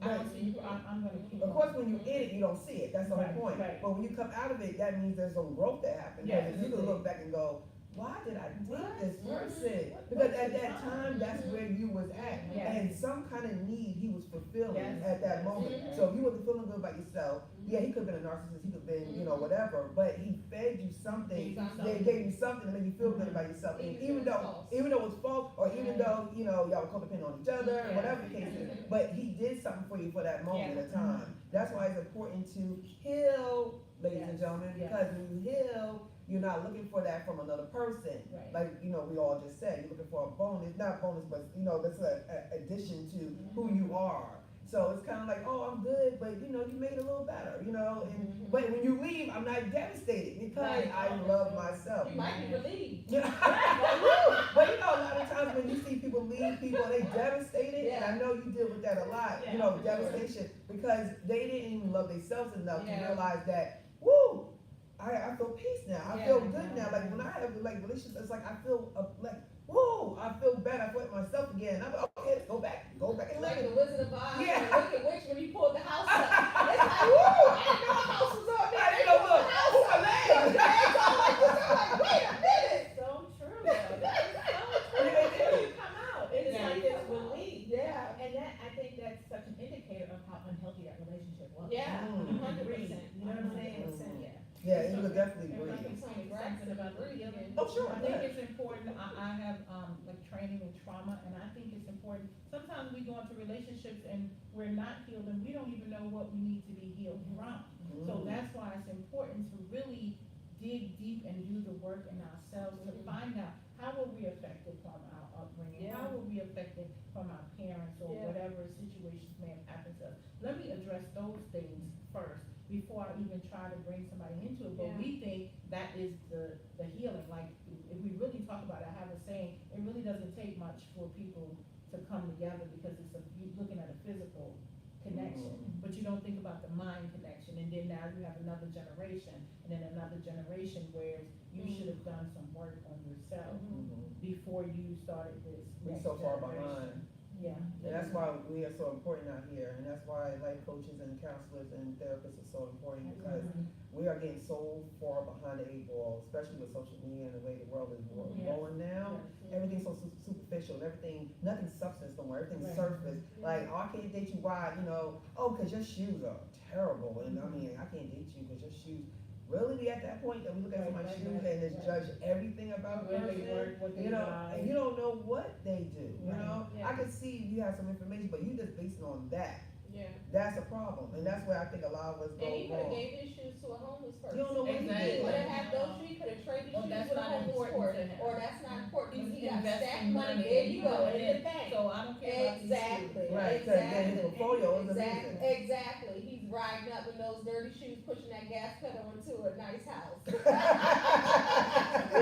Speaker 5: I don't see you, I'm gonna keep.
Speaker 1: of course, when you're in it, you don't see it. That's the whole
Speaker 5: Right,
Speaker 1: point.
Speaker 5: right.
Speaker 1: But when you come out of it, that means there's some growth that happened.
Speaker 5: Yes,
Speaker 1: Because you can look back and go, why did I date this person? Because at that time, that's where you was at.
Speaker 5: Yes.
Speaker 1: And some kind of need he was fulfilling
Speaker 5: Yes.
Speaker 1: at that moment.
Speaker 6: Mhm.
Speaker 1: So if you wasn't feeling good about yourself, yeah, he could have been a narcissist, he could have been, you know, whatever, but he fed you something, they gave you something to make you feel good about yourself. And even though it was false, or even though, you know, y'all were codependent on each other,
Speaker 5: Yeah.
Speaker 1: whatever the case is, but he did something for you for that moment of time. That's why it's important to heal, ladies and
Speaker 5: Yes.
Speaker 1: gentlemen,
Speaker 5: Yes.
Speaker 1: because when you heal, you're not looking for that from another person.
Speaker 5: Right.
Speaker 1: Like, you know, we all just said, you're looking for a bonus, not bonus, but, you know, that's a addition to who you are. So it's kind of like, oh, I'm good, but, you know, you made it a little better, you know, and, but when you leave, I'm not devastated, because
Speaker 6: Right.
Speaker 1: I love myself.
Speaker 6: You might be relieved.
Speaker 1: Yeah. But you know, a lot of times when you see people leave people, they devastated, and I know you deal with that a lot, you know, devastation, because they didn't even love themselves enough to
Speaker 6: Yeah.
Speaker 1: realize that, woo, I feel peace now, I feel
Speaker 6: Yeah.
Speaker 1: good now, like when I have like relationships, it's like I feel like, woo, I feel better, I feel like myself again, I'm like, okay, let's go back and
Speaker 6: Like
Speaker 1: live
Speaker 6: the
Speaker 1: it.
Speaker 6: Wizard of Oz,
Speaker 1: Yeah.
Speaker 6: the Wicked Witch when he pulled the house up. It's like, woo, I didn't know a house was on there.
Speaker 1: I didn't know, look, who my legs?
Speaker 6: Legs all like this. I'm like, wait a minute.
Speaker 8: So true, though. That is so true. Until you come out, it's
Speaker 5: Yeah.
Speaker 8: like it's relief.
Speaker 6: Yeah.
Speaker 8: And that, I think that's such an indicator of how unhealthy that relationship was.
Speaker 6: Yeah,
Speaker 1: Mm.
Speaker 6: 100%.
Speaker 8: You know what I'm saying?
Speaker 1: Mm.
Speaker 8: Yeah.
Speaker 1: Yeah, you could definitely
Speaker 8: If I
Speaker 1: breathe.
Speaker 8: can say something about the healing.
Speaker 1: Oh, sure,
Speaker 5: I
Speaker 1: go
Speaker 5: think
Speaker 1: ahead.
Speaker 5: it's important, I have, like training in trauma, and I think it's important, sometimes we go into relationships and we're not healed, and we don't even know what we need to be healed from. So
Speaker 1: Mm.
Speaker 5: that's why it's important to really dig deep and do the work in ourselves to find out, how were we affected from our upbringing?
Speaker 6: Yeah.
Speaker 5: How were we affected from our parents, or
Speaker 6: Yeah.
Speaker 5: whatever situations may have happened to us? Let me address those things first, before I even try to bring somebody into it, but
Speaker 6: Yeah.
Speaker 5: we think that is the healing. Like, if we really talk about it, I have a saying, it really doesn't take much for people to come together, because you're looking at a physical connection, but you don't think about the mind connection, and then now you have another generation, and then another generation where you should have done some work on yourself before you started this
Speaker 1: We're
Speaker 5: next
Speaker 1: so far
Speaker 5: generation.
Speaker 1: behind.
Speaker 5: Yeah.
Speaker 1: And that's why we are so important out here, and that's why life coaches and counselors and therapists are so important, because we are getting so far behind the eight ball, especially with social media and the way the world is going now. Everything's so superficial, and everything, nothing's substance no more, everything's surface. Like, oh, I can't date you, why, oh, cause your shoes are terrible, and I mean, I can't date you cause your shoes. Really be at that point that we look at somebody's shoes and just judge everything about a person, and you don't know what they do, I can see you have some information, but you just basing on that.
Speaker 6: Yeah.
Speaker 1: That's a problem, and that's where I think a lot of us go
Speaker 6: And he could've
Speaker 1: wrong.
Speaker 6: gave his shoes to a homeless person.
Speaker 1: You don't know what he
Speaker 5: Exactly.
Speaker 6: He
Speaker 1: did.
Speaker 6: could've had those shoes, he could've traded
Speaker 5: Oh,
Speaker 6: shoes
Speaker 5: that's
Speaker 6: with a
Speaker 5: not
Speaker 6: homeless
Speaker 5: important
Speaker 6: person,
Speaker 5: to him.
Speaker 6: or that's not important, because he got
Speaker 5: investing
Speaker 6: stacked money, there you go, in the bank.
Speaker 5: So I don't care about these
Speaker 6: Exactly,
Speaker 5: shoes.
Speaker 1: Right, so then his portfolio is amazing.
Speaker 6: Exactly, he's riding up in those dirty shoes, pushing that gas pedal into a nice house. You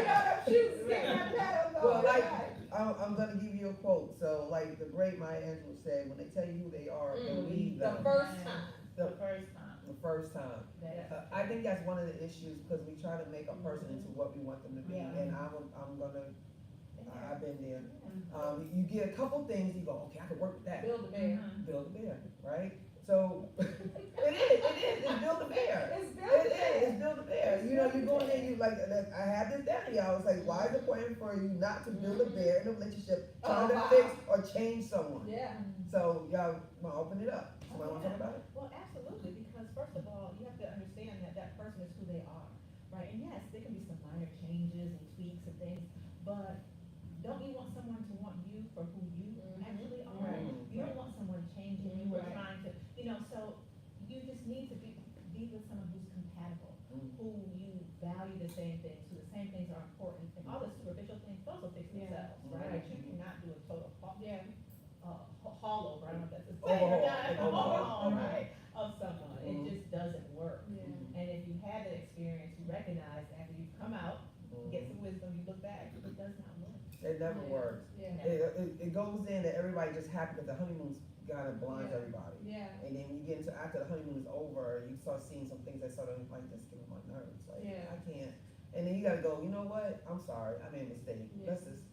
Speaker 6: know them shoes, getting that pedal
Speaker 1: Well,
Speaker 6: going,
Speaker 1: like,
Speaker 6: right.
Speaker 1: I'm gonna give you a quote, so like the great Maya Angelou said, when they tell you who they are, believe
Speaker 6: The
Speaker 1: them.
Speaker 6: first time.
Speaker 5: The first time.
Speaker 1: The first time. I think that's one of the issues, because we try to make a person into what we want them to be,
Speaker 5: Yeah.
Speaker 1: and I've been there. You get a couple things, you go, okay, I can work with that.
Speaker 6: Build a bear.
Speaker 1: Build a bear, right? So, it's build a bear.
Speaker 6: It's build a bear.
Speaker 1: It's build a bear. You go in there, you like, I had this daddy, I was like, why is it important for you not to build a bear in a relationship, trying to fix or change someone?
Speaker 6: Yeah.
Speaker 1: So, y'all wanna open it up? Somebody wanna talk about it?
Speaker 8: Well, absolutely, because first of all, you have to understand that that person is who they are, right? And yes, there can be some minor changes and tweaks and things, but don't you want someone to want you for who you actually are?
Speaker 5: Right.
Speaker 8: You don't want someone changing you or
Speaker 5: Right.
Speaker 8: trying to, so you just need to be with someone who's compatible, who you value the same things, who the same things are important, and all the superficial things, those will fix themselves, right? Like, you cannot do a total hollow, I don't know if that's a saying, overhaul, right, of someone. It just doesn't work. And if you had that experience, you recognize after you come out, get some wisdom, you look back, it does not work.
Speaker 1: It never works.
Speaker 6: Yeah.
Speaker 1: It goes in that everybody just happy because the honeymoon's kind of blinds everybody.
Speaker 6: Yeah.
Speaker 1: And then you get into, after the honeymoon is over, you start seeing some things that sort of like just get on my nerves, like,
Speaker 6: Yeah.
Speaker 1: I can't. And then you gotta go, you know what, I'm sorry, I made a mistake,
Speaker 6: Yeah.
Speaker 1: let's just,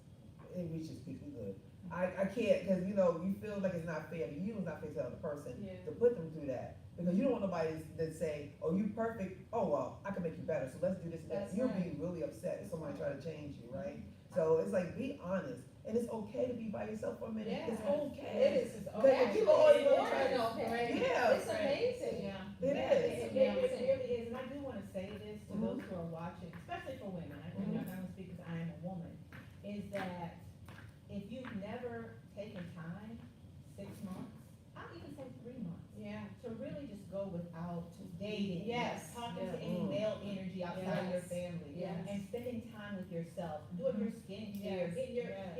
Speaker 1: we should speak, we good. I can't, cause you feel like it's not fair to you, it's not fair to the other person,
Speaker 6: Yeah.
Speaker 1: to put them through that. Because you don't want nobody that say, oh, you perfect, oh, well, I can make you better, so let's do this and that.
Speaker 6: That's
Speaker 1: You'll
Speaker 6: right.
Speaker 1: be really upset if somebody try to change you, right? So it's like, be honest, and it's okay to be by yourself for a minute,
Speaker 6: Yeah.
Speaker 1: it's okay.
Speaker 6: It is.
Speaker 1: Because people always wanna try to,
Speaker 6: Okay.
Speaker 1: yeah,
Speaker 6: It's amazing.
Speaker 8: Yeah.
Speaker 1: it is.
Speaker 8: It really is, and I do wanna say this to those who are watching, especially for women, I think I'm gonna speak because I am a woman, is that if you've never taken time, 6 months, I'll even say 3 months,
Speaker 6: Yeah.
Speaker 8: to really just go without dating.
Speaker 6: Yes.
Speaker 8: Talking to
Speaker 1: Yeah.
Speaker 8: any male energy outside of your
Speaker 6: Yes.
Speaker 8: family.
Speaker 6: Yes.
Speaker 8: And spending time with yourself, doing your skincare,
Speaker 6: Yes.
Speaker 8: getting your,
Speaker 5: Yes.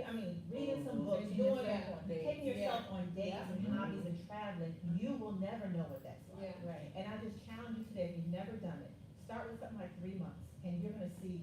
Speaker 8: reading some books,
Speaker 5: Taking
Speaker 8: doing,
Speaker 5: yourself on dates.
Speaker 8: taking yourself on dates
Speaker 5: Yeah.
Speaker 8: and hobbies and traveling, you will never know what that's like.
Speaker 6: Yeah.
Speaker 5: Right.
Speaker 8: And I just challenge you today, if you've never done it, start with something like 3 months, and you're gonna see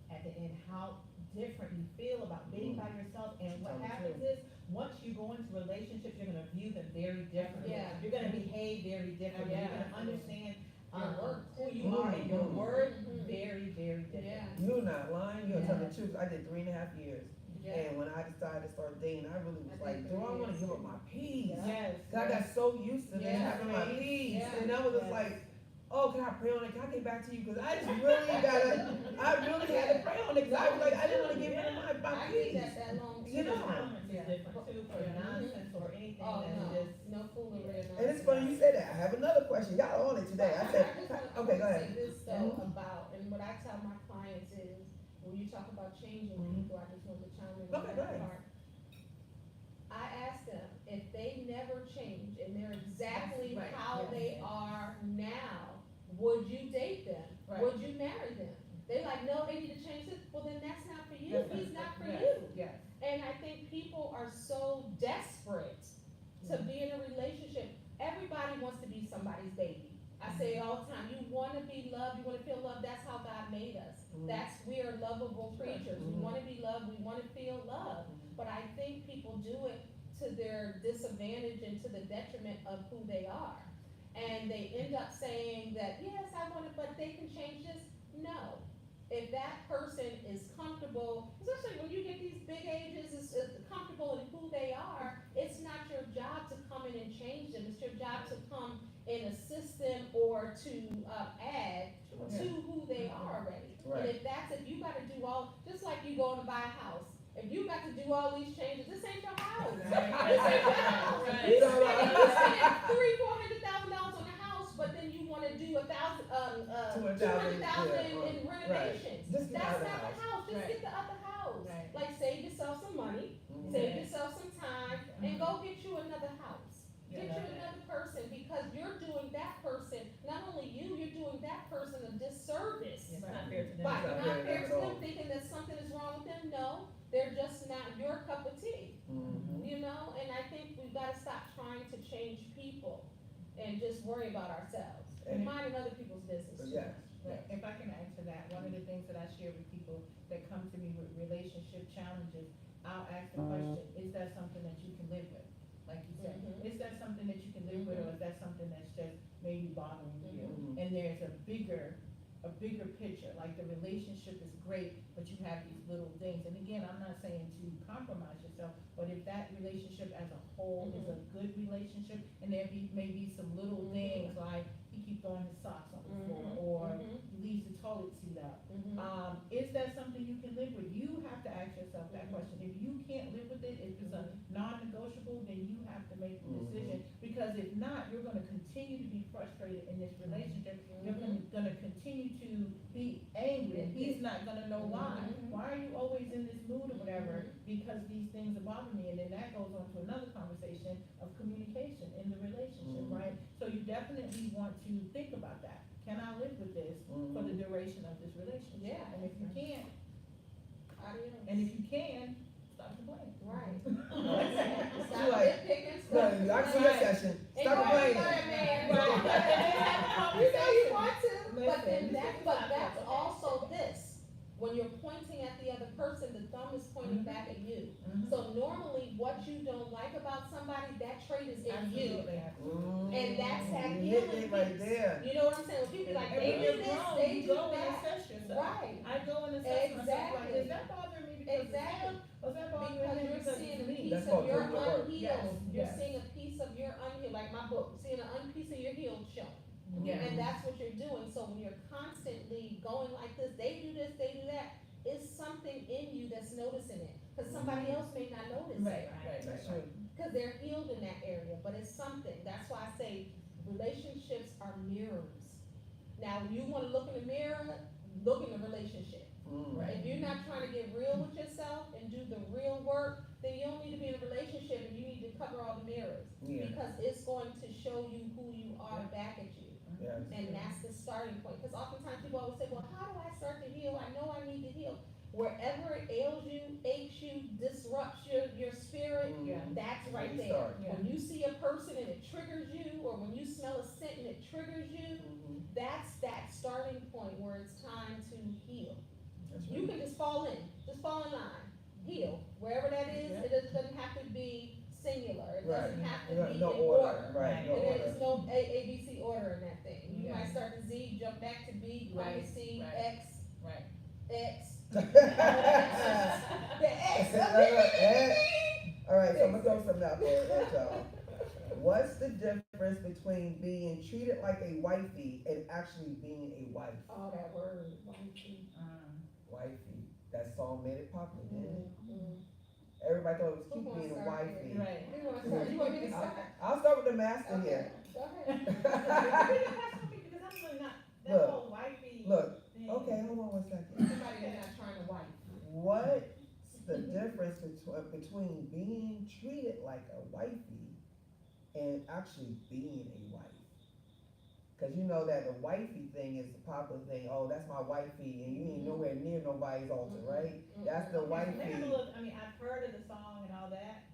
Speaker 8: at the end how different you feel about being by yourself. And what
Speaker 1: Tell me
Speaker 8: happens is, once you go into relationships, you're gonna view them very differently.
Speaker 6: Yeah.
Speaker 8: You're gonna behave very differently.
Speaker 6: Yeah.
Speaker 8: You're gonna understand
Speaker 6: Your worth.
Speaker 8: who you are and your
Speaker 1: Mhm.
Speaker 8: word
Speaker 6: Mhm.
Speaker 8: very, very different.
Speaker 6: Yeah.
Speaker 1: You're not lying, you're
Speaker 8: Yeah.
Speaker 1: telling the truth, I did 3.5 years,
Speaker 6: Yeah.
Speaker 1: and when I decided to start dating, I really was
Speaker 6: I
Speaker 1: like,
Speaker 6: did
Speaker 1: do I
Speaker 6: 3
Speaker 1: wanna
Speaker 6: years.
Speaker 1: give up my peace?
Speaker 8: Yes.
Speaker 1: 'Cause I got so used to this,
Speaker 6: Yeah.
Speaker 1: having my peace,
Speaker 6: Yeah.
Speaker 1: and I was just
Speaker 8: Yes.
Speaker 1: like, oh, can I pray on it, can I get back to you, cause I just really I really had to pray on it, cause I was like, I didn't wanna give in my
Speaker 6: I did
Speaker 1: peace.
Speaker 6: that long
Speaker 1: You
Speaker 6: too.
Speaker 1: know.
Speaker 8: Tolerance is different too, for
Speaker 6: Yeah.
Speaker 8: nonsense or anything
Speaker 6: Oh,
Speaker 8: that's
Speaker 6: no,
Speaker 8: just.
Speaker 6: no foolery.
Speaker 1: And it's funny you said that, I have another question, y'all on it today, I said,
Speaker 6: just wanna-
Speaker 1: okay, go
Speaker 6: I wanna
Speaker 1: ahead.
Speaker 6: Say this though
Speaker 1: Mhm.
Speaker 6: about, and what I tell my clients is, when you talk about changing people, I just want to chime in on
Speaker 1: Okay, go
Speaker 6: that
Speaker 1: ahead.
Speaker 6: part. I ask them, if they never change and they're exactly
Speaker 5: Right,
Speaker 6: how
Speaker 5: yes.
Speaker 6: they are now, would you date them?
Speaker 5: Right.
Speaker 6: Would you marry them? They like, no, they need to change this, well then that's not for you,
Speaker 5: That's
Speaker 6: he's not for
Speaker 5: yes,
Speaker 6: you.
Speaker 5: Yes.
Speaker 6: And I think people are so desperate to be in a relationship. Everybody wants to be somebody's baby. I say it all the time, you wanna be loved, you wanna feel loved, that's how God made us. We are lovable creatures, we wanna be loved, we wanna feel loved. But I think people do it to their disadvantage and to the detriment of who they are. And they end up saying that, yes, I want it, but they can change this. No. If that person is comfortable, especially when you get these big ages, is comfortable in who they are, it's not your job to come in and change them. It's your job to come and assist them or to add to who they are already.
Speaker 1: Right.
Speaker 6: And if you gotta do all, just like you going to buy a house, if you got to do all these changes, this ain't your house.
Speaker 8: Right.
Speaker 6: This ain't your house.
Speaker 8: Right.
Speaker 6: You spend $300,000-$400,000 on a house, but then you wanna do $200,000 in renovations.
Speaker 1: Just get
Speaker 6: That's
Speaker 1: out of the
Speaker 6: not the house, just
Speaker 8: Right.
Speaker 6: get the other house.
Speaker 8: Right.
Speaker 6: Like, save yourself some money,
Speaker 1: Mhm.
Speaker 6: save yourself some time, and go get you another house. Get
Speaker 8: Yeah.
Speaker 6: you another person, because you're doing that person, not only you, you're doing that person a disservice.
Speaker 8: It's not fair to them.
Speaker 6: By
Speaker 1: It's not
Speaker 6: not
Speaker 1: fair to
Speaker 6: fair
Speaker 1: them
Speaker 6: to
Speaker 1: at all.
Speaker 6: them, thinking that something is wrong with them, no, they're just not your cup of tea,
Speaker 1: Mhm.
Speaker 6: you know, and I think we've gotta stop trying to change people and just worry about ourselves, and minding other people's business.
Speaker 1: Yes.
Speaker 5: But if I can add to that, one of the things that I share with people that come to me with relationship challenges, I'll ask the question, is that something that you can live with? Like you said,
Speaker 6: Mhm.
Speaker 5: is that something that you can live with, or is that something that's just maybe bothering you?
Speaker 1: Mhm.
Speaker 5: And there's a bigger picture, like the relationship is great, but you have these little things. And again, I'm not saying to compromise yourself, but if that relationship as a whole is a good relationship, and may be some little things like he keeps throwing his socks on the floor, or he leaves the toilet seat up. Is that something you can live with? You have to ask yourself that question. If you can't live with it, if it's a non-negotiable, then you have to make the decision. Because if not, you're gonna continue to be frustrated in this relationship. You're gonna continue to be angry, and he's not gonna know why. Why are you always in this mood or whatever? Because these things are bothering me, and then that goes on to another conversation of communication in the relationship, right? So you definitely want to think about that. Can I live with this for the duration of this relationship?
Speaker 6: Yeah.
Speaker 5: And if you can't,
Speaker 6: Adios.
Speaker 5: and if you can, stop complaining.
Speaker 6: Right.
Speaker 1: She
Speaker 6: Stop
Speaker 1: like,
Speaker 6: nitpicking,
Speaker 1: no,
Speaker 6: stop
Speaker 1: I can see your
Speaker 6: complaining.
Speaker 1: session.
Speaker 6: And
Speaker 1: Stop
Speaker 6: go
Speaker 1: complaining.
Speaker 6: ahead, man.
Speaker 5: Right.
Speaker 6: You say you want to, but
Speaker 5: Listen,
Speaker 6: then
Speaker 5: this
Speaker 6: that's,
Speaker 5: is
Speaker 6: but
Speaker 5: not
Speaker 6: that's
Speaker 5: that.
Speaker 6: also this. When you're pointing at the other person, the thumb is pointing back at you. So normally, what you don't like about somebody, that trait is in you.
Speaker 5: Absolutely.
Speaker 6: And that's that
Speaker 1: You hit
Speaker 6: healing
Speaker 1: it right
Speaker 6: piece.
Speaker 1: there.
Speaker 6: You know what I'm saying? When people be like,
Speaker 5: And
Speaker 6: they
Speaker 5: when
Speaker 6: do
Speaker 5: you're
Speaker 6: this,
Speaker 5: grown,
Speaker 6: they
Speaker 5: you
Speaker 6: do
Speaker 5: go and
Speaker 6: that.
Speaker 5: assess yourself.
Speaker 6: Right.
Speaker 5: I go and assess myself, like,
Speaker 6: Exactly.
Speaker 5: is that bothering me because it's
Speaker 6: Exactly.
Speaker 5: him? Was that bothering
Speaker 6: Because
Speaker 5: me
Speaker 6: you're
Speaker 5: because
Speaker 6: seeing
Speaker 5: it's
Speaker 6: a
Speaker 5: me?
Speaker 6: piece
Speaker 1: That's
Speaker 6: of
Speaker 1: called
Speaker 6: your
Speaker 1: doing the work.
Speaker 6: unhealed,
Speaker 5: Yes,
Speaker 6: you're
Speaker 5: yes.
Speaker 6: seeing a piece of your unhealed, like my book, seeing a piece of your healed show.
Speaker 5: Yeah.
Speaker 6: And that's what you're doing, so when you're constantly going like this, they do this, they do that, it's something in you that's noticing it, cause somebody else may not notice
Speaker 5: Right,
Speaker 6: it.
Speaker 5: right,
Speaker 1: That's
Speaker 5: right.
Speaker 1: true.
Speaker 6: Cause they're healed in that area, but it's something, that's why I say relationships are mirrors. Now, when you wanna look in the mirror, look in the relationship. If you're not trying to get real with yourself and do the real work, then you don't need to be in a relationship, and you need to cover all the mirrors.
Speaker 1: Yeah.
Speaker 6: Because it's going to show you who you are back at you.
Speaker 1: Yes.
Speaker 6: And that's the starting point, because oftentimes people always say, well, how do I start to heal? I know I need to heal. Wherever it ails you, aches you, disrupts your spirit, that's right
Speaker 1: You
Speaker 6: there.
Speaker 1: start.
Speaker 6: When you see a person and it triggers you, or when you smell a scent and it triggers you, that's that starting point where it's time to heal.
Speaker 1: That's
Speaker 6: You
Speaker 1: right.
Speaker 6: can just fall in line, heal, wherever that is, it doesn't have to be singular, it doesn't have to be in
Speaker 1: No
Speaker 6: order.
Speaker 1: Right, no
Speaker 6: There
Speaker 1: order.
Speaker 6: is no ABC order in that thing. You
Speaker 5: Yeah.
Speaker 6: might start to Z, jump back to B, come to
Speaker 5: Right,
Speaker 6: C,
Speaker 5: right.
Speaker 6: X,
Speaker 5: Right.
Speaker 6: X.
Speaker 1: All
Speaker 6: The X of it.
Speaker 1: right, so I'm gonna throw something out there at y'all. What's the difference between being treated like a wifey and actually being a wife?
Speaker 6: Oh, that word, wifey.
Speaker 1: Wifey. That song made it popular, didn't it?
Speaker 6: Mhm.
Speaker 1: Everybody thought it was
Speaker 6: Who
Speaker 1: cute
Speaker 6: wants
Speaker 1: being
Speaker 6: to
Speaker 1: a
Speaker 6: start
Speaker 1: wifey.
Speaker 5: Right.
Speaker 6: You wanna start, you want me to start?
Speaker 1: I'll start with the master
Speaker 6: Okay,
Speaker 1: here.
Speaker 6: go ahead.
Speaker 8: Because I'm really not, that
Speaker 1: Look,
Speaker 8: whole wifey
Speaker 1: Look,
Speaker 8: thing.
Speaker 1: okay, hold on one second.
Speaker 6: Somebody that's not trying to wife.
Speaker 1: What's the difference between being treated like a wifey and actually being a wife? Cause you know that the wifey thing is the popular thing, oh, that's my wifey, and you ain't nowhere near nobody's altar, right? That's the
Speaker 8: Maybe
Speaker 1: wifey.
Speaker 8: I'm a little, I mean, I've heard of the song and all that,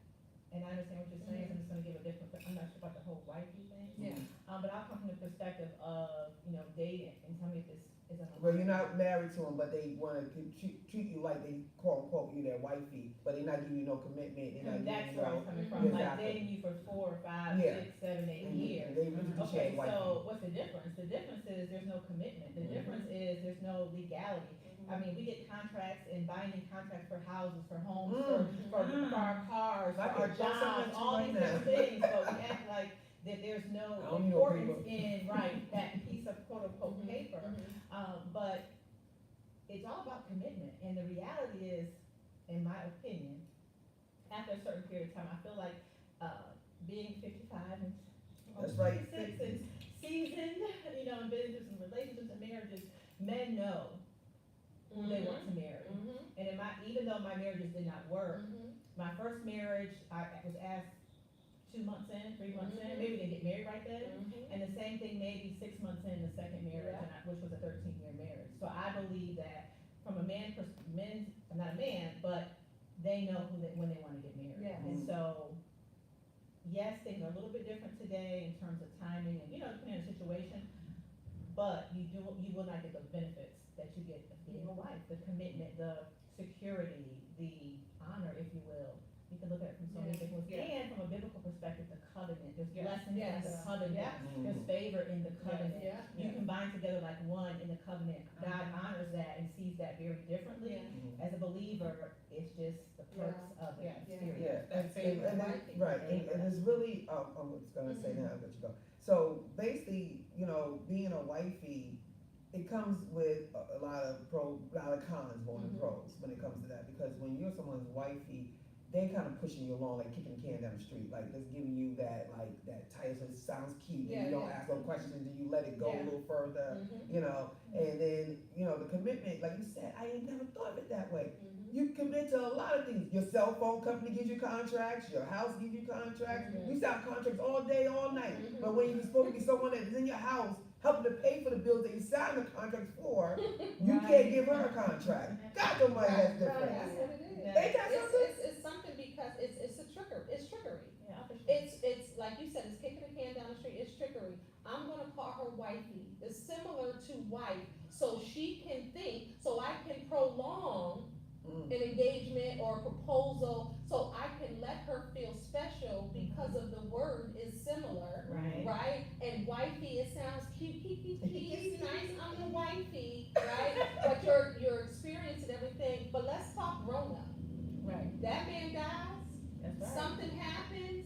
Speaker 8: and I understand what you're saying, so I'm just gonna give a different, I'm not sure about the whole wifey thing.
Speaker 6: Yeah.
Speaker 8: But I'll come from the perspective of, dating, and tell me if is an
Speaker 1: Well, you're not married to them, but they wanna treat you like they quote unquote you their wifey, but they're not giving you no commitment, they're not
Speaker 8: That's
Speaker 1: giving you
Speaker 8: where
Speaker 1: no.
Speaker 8: I'm coming from,
Speaker 1: Yeah,
Speaker 8: like
Speaker 1: exactly.
Speaker 8: dating you for 4, 5,
Speaker 1: Yeah.
Speaker 8: 6, 7, 8
Speaker 1: Mhm.
Speaker 8: years.
Speaker 1: They really do
Speaker 8: Okay,
Speaker 1: share wifey.
Speaker 8: so what's the difference? The difference is there's no commitment. The difference is there's no legality. I mean, we get contracts and binding contracts for houses, for homes, for our cars, for
Speaker 1: I
Speaker 8: our
Speaker 1: can throw something at
Speaker 8: jobs,
Speaker 1: you
Speaker 8: all
Speaker 1: right
Speaker 8: these
Speaker 1: now.
Speaker 8: different things, but we act like that there's
Speaker 1: I
Speaker 8: no
Speaker 1: don't need no
Speaker 8: importance
Speaker 1: paper.
Speaker 8: in, right, that piece of quote unquote paper. But it's all about commitment, and the reality is, in my opinion, after a certain period of time, I feel like, being 55 and
Speaker 1: That's right.
Speaker 8: 56 and seasoned, you know, and been through some relationships and marriages, men know who they want to marry. And even though my marriages did not work, my first marriage, I was asked 2 months in, 3 months in, maybe they get married right then. And the same thing maybe 6 months in the second marriage, which was a 13-year marriage. So I believe that from a I'm not a man, but they know when they wanna get married.
Speaker 6: Yeah.
Speaker 8: And so, yes, things are a little bit different today in terms of timing and, you know, depending on the situation, but you will not get the benefits that you get of being a wife, the commitment, the security, the honor, if you will. You can look at it from so many different ways, and from a biblical perspective, the covenant, there's blessings in the covenant, there's favor in the covenant. You combine together like one in the covenant, God honors that and sees that very differently. As a believer, it's just the perks of the experience.
Speaker 1: Yeah,
Speaker 8: That's
Speaker 1: and then, right, and it's really, I'm just gonna say now, I'll let you go. So basically, you know, being a wifey, it comes with a lot of cons more than pros when it comes to that, because when you're someone's wifey, they kind of pushing you along, like kicking the can down the street, like just giving you that, like, that title, so it sounds cute, and you don't ask no questions, and you let it go a little further, you know, and then, you know, the commitment, like you said, I ain't never thought of it that way. You commit to a lot of things. Your cell phone company gives you contracts, your house gives you contracts, you sign contracts all day, all night, but when you're supposed to be someone that is in your house, helping to pay for the bills that you signed the contracts for, you can't give her a contract. God almighty, that's different.
Speaker 6: That's what it is.
Speaker 1: Ain't that something?
Speaker 6: It's something because it's a trickery, it's trickery.
Speaker 8: Yeah, for sure.
Speaker 6: It's like you said, it's kicking a can down the street, it's trickery. I'm gonna call her wifey, it's similar to wife, so she can think, so I can prolong an engagement or a proposal, so I can let her feel special because of the word is similar, right? And wifey, it sounds cute, it's nice, I'm the wifey, right? But your experience and everything, but let's talk grown up.
Speaker 8: Right.
Speaker 6: That man dies,
Speaker 8: That's right.
Speaker 6: something happens,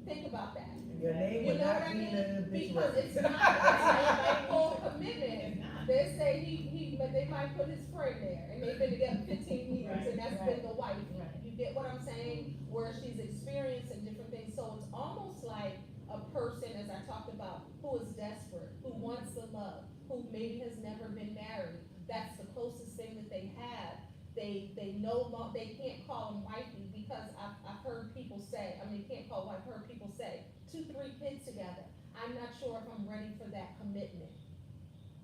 Speaker 6: think about that.
Speaker 1: Your name
Speaker 6: You
Speaker 1: would
Speaker 6: know
Speaker 1: not
Speaker 6: what I
Speaker 1: be in
Speaker 6: mean?
Speaker 1: the
Speaker 6: Because
Speaker 1: obituary.
Speaker 6: it's not full commitment.
Speaker 8: It's not.
Speaker 6: They say but they might put his friend there, and they've been together 15 years, and that's been the wife.
Speaker 8: Right.
Speaker 6: You get what I'm saying? Where she's experiencing different things, so it's almost like a person, as I talked about, who is desperate, who wants the love, who maybe has never been married. That's the closest thing that they have. They can't call him wifey because I've heard people say, can't call wife, heard people say, 2, 3 kids together. I'm not sure if I'm ready for that commitment.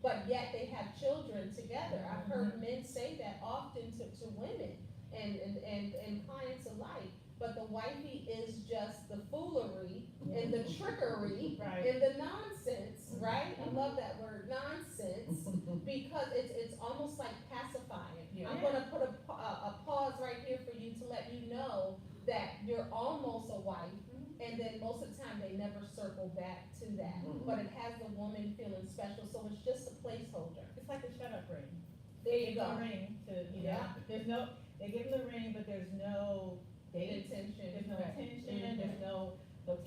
Speaker 6: But yet they have children together. I've heard men say that often to women and clients alike. But the wifey is just the foolery and the trickery and the nonsense, right? I love that word, nonsense, because it's almost like pacifying. I'm gonna put a pause right here for you to let you know that you're almost a wife, and then most of the time they never circle back to that. But it has the woman feeling special, so it's just a placeholder.
Speaker 8: It's like a shut-up ring.
Speaker 6: There you
Speaker 8: Give
Speaker 6: go.
Speaker 8: the ring to, they give them the ring, but there's no date,
Speaker 6: Intention.
Speaker 8: there's no intention, there's no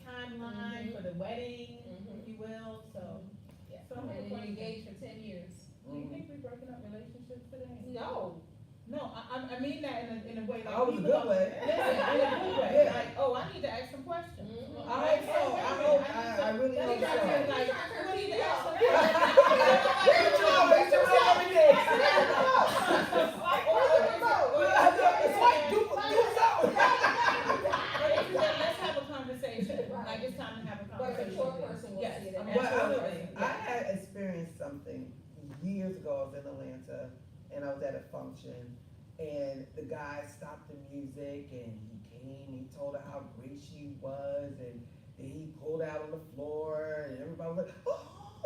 Speaker 8: timeline for the wedding, if you will, so, yeah. So I'm
Speaker 6: And then you
Speaker 8: question.
Speaker 6: engaged for 10 years.
Speaker 8: Do you think we're breaking up relationships today?
Speaker 6: No.
Speaker 8: No, I mean that in a way like.
Speaker 1: Oh, it was a
Speaker 8: people
Speaker 1: good
Speaker 8: don't-
Speaker 1: way.
Speaker 8: Listen, in a good way,
Speaker 1: Yeah.
Speaker 8: like, oh, I need to ask some questions.
Speaker 1: I hope so. I really
Speaker 8: Let
Speaker 1: hope
Speaker 8: me try to
Speaker 1: so.
Speaker 8: get, like, we need to ask some Let's have a conversation, like, it's time to have a
Speaker 6: But
Speaker 8: conversation.
Speaker 6: a short person will
Speaker 8: Yes,
Speaker 6: see it.
Speaker 8: I mean,
Speaker 1: But
Speaker 8: absolutely.
Speaker 1: I had experienced something years ago. I was in Atlanta, and I was at a function, and the guy stopped the music, and he came, he told her how great she was, and then he pulled out on the floor, and everybody was like, oh,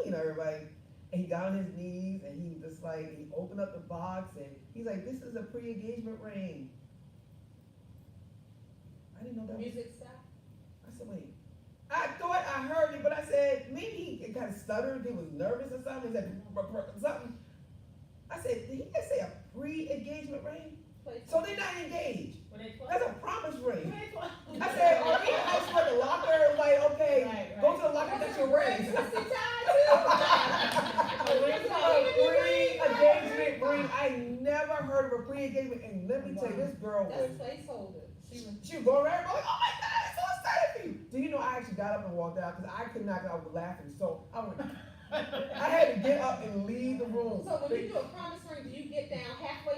Speaker 1: everybody. And he got on his knees and he just like, he opened up the box and he's like, this is a pre-engagement ring. I didn't know that was,
Speaker 6: Music stopped.
Speaker 1: I said, wait. I thought I heard it, but I said, maybe he kind of stuttered, he was nervous or something, he said, something. I said, did he just say a pre-engagement ring? So they're not engaged.
Speaker 8: When they
Speaker 1: That's a promise ring.
Speaker 8: When they
Speaker 1: I said, are we in high school at the locker? Like, okay,
Speaker 8: Right,
Speaker 1: go to the locker, get your ring.
Speaker 6: Twisted tie
Speaker 1: A pre-engagement ring. I never heard of a pre-engagement, and let me tell you, this girl
Speaker 6: too.
Speaker 1: was,
Speaker 6: That's placeholder.
Speaker 1: she was going around like, oh my God, I'm so excited for you. Do you know I actually got up and walked out, because I could not, I was laughing, so I went, I had to get up and leave the room.
Speaker 6: So when you do a promise ring, do you get down halfway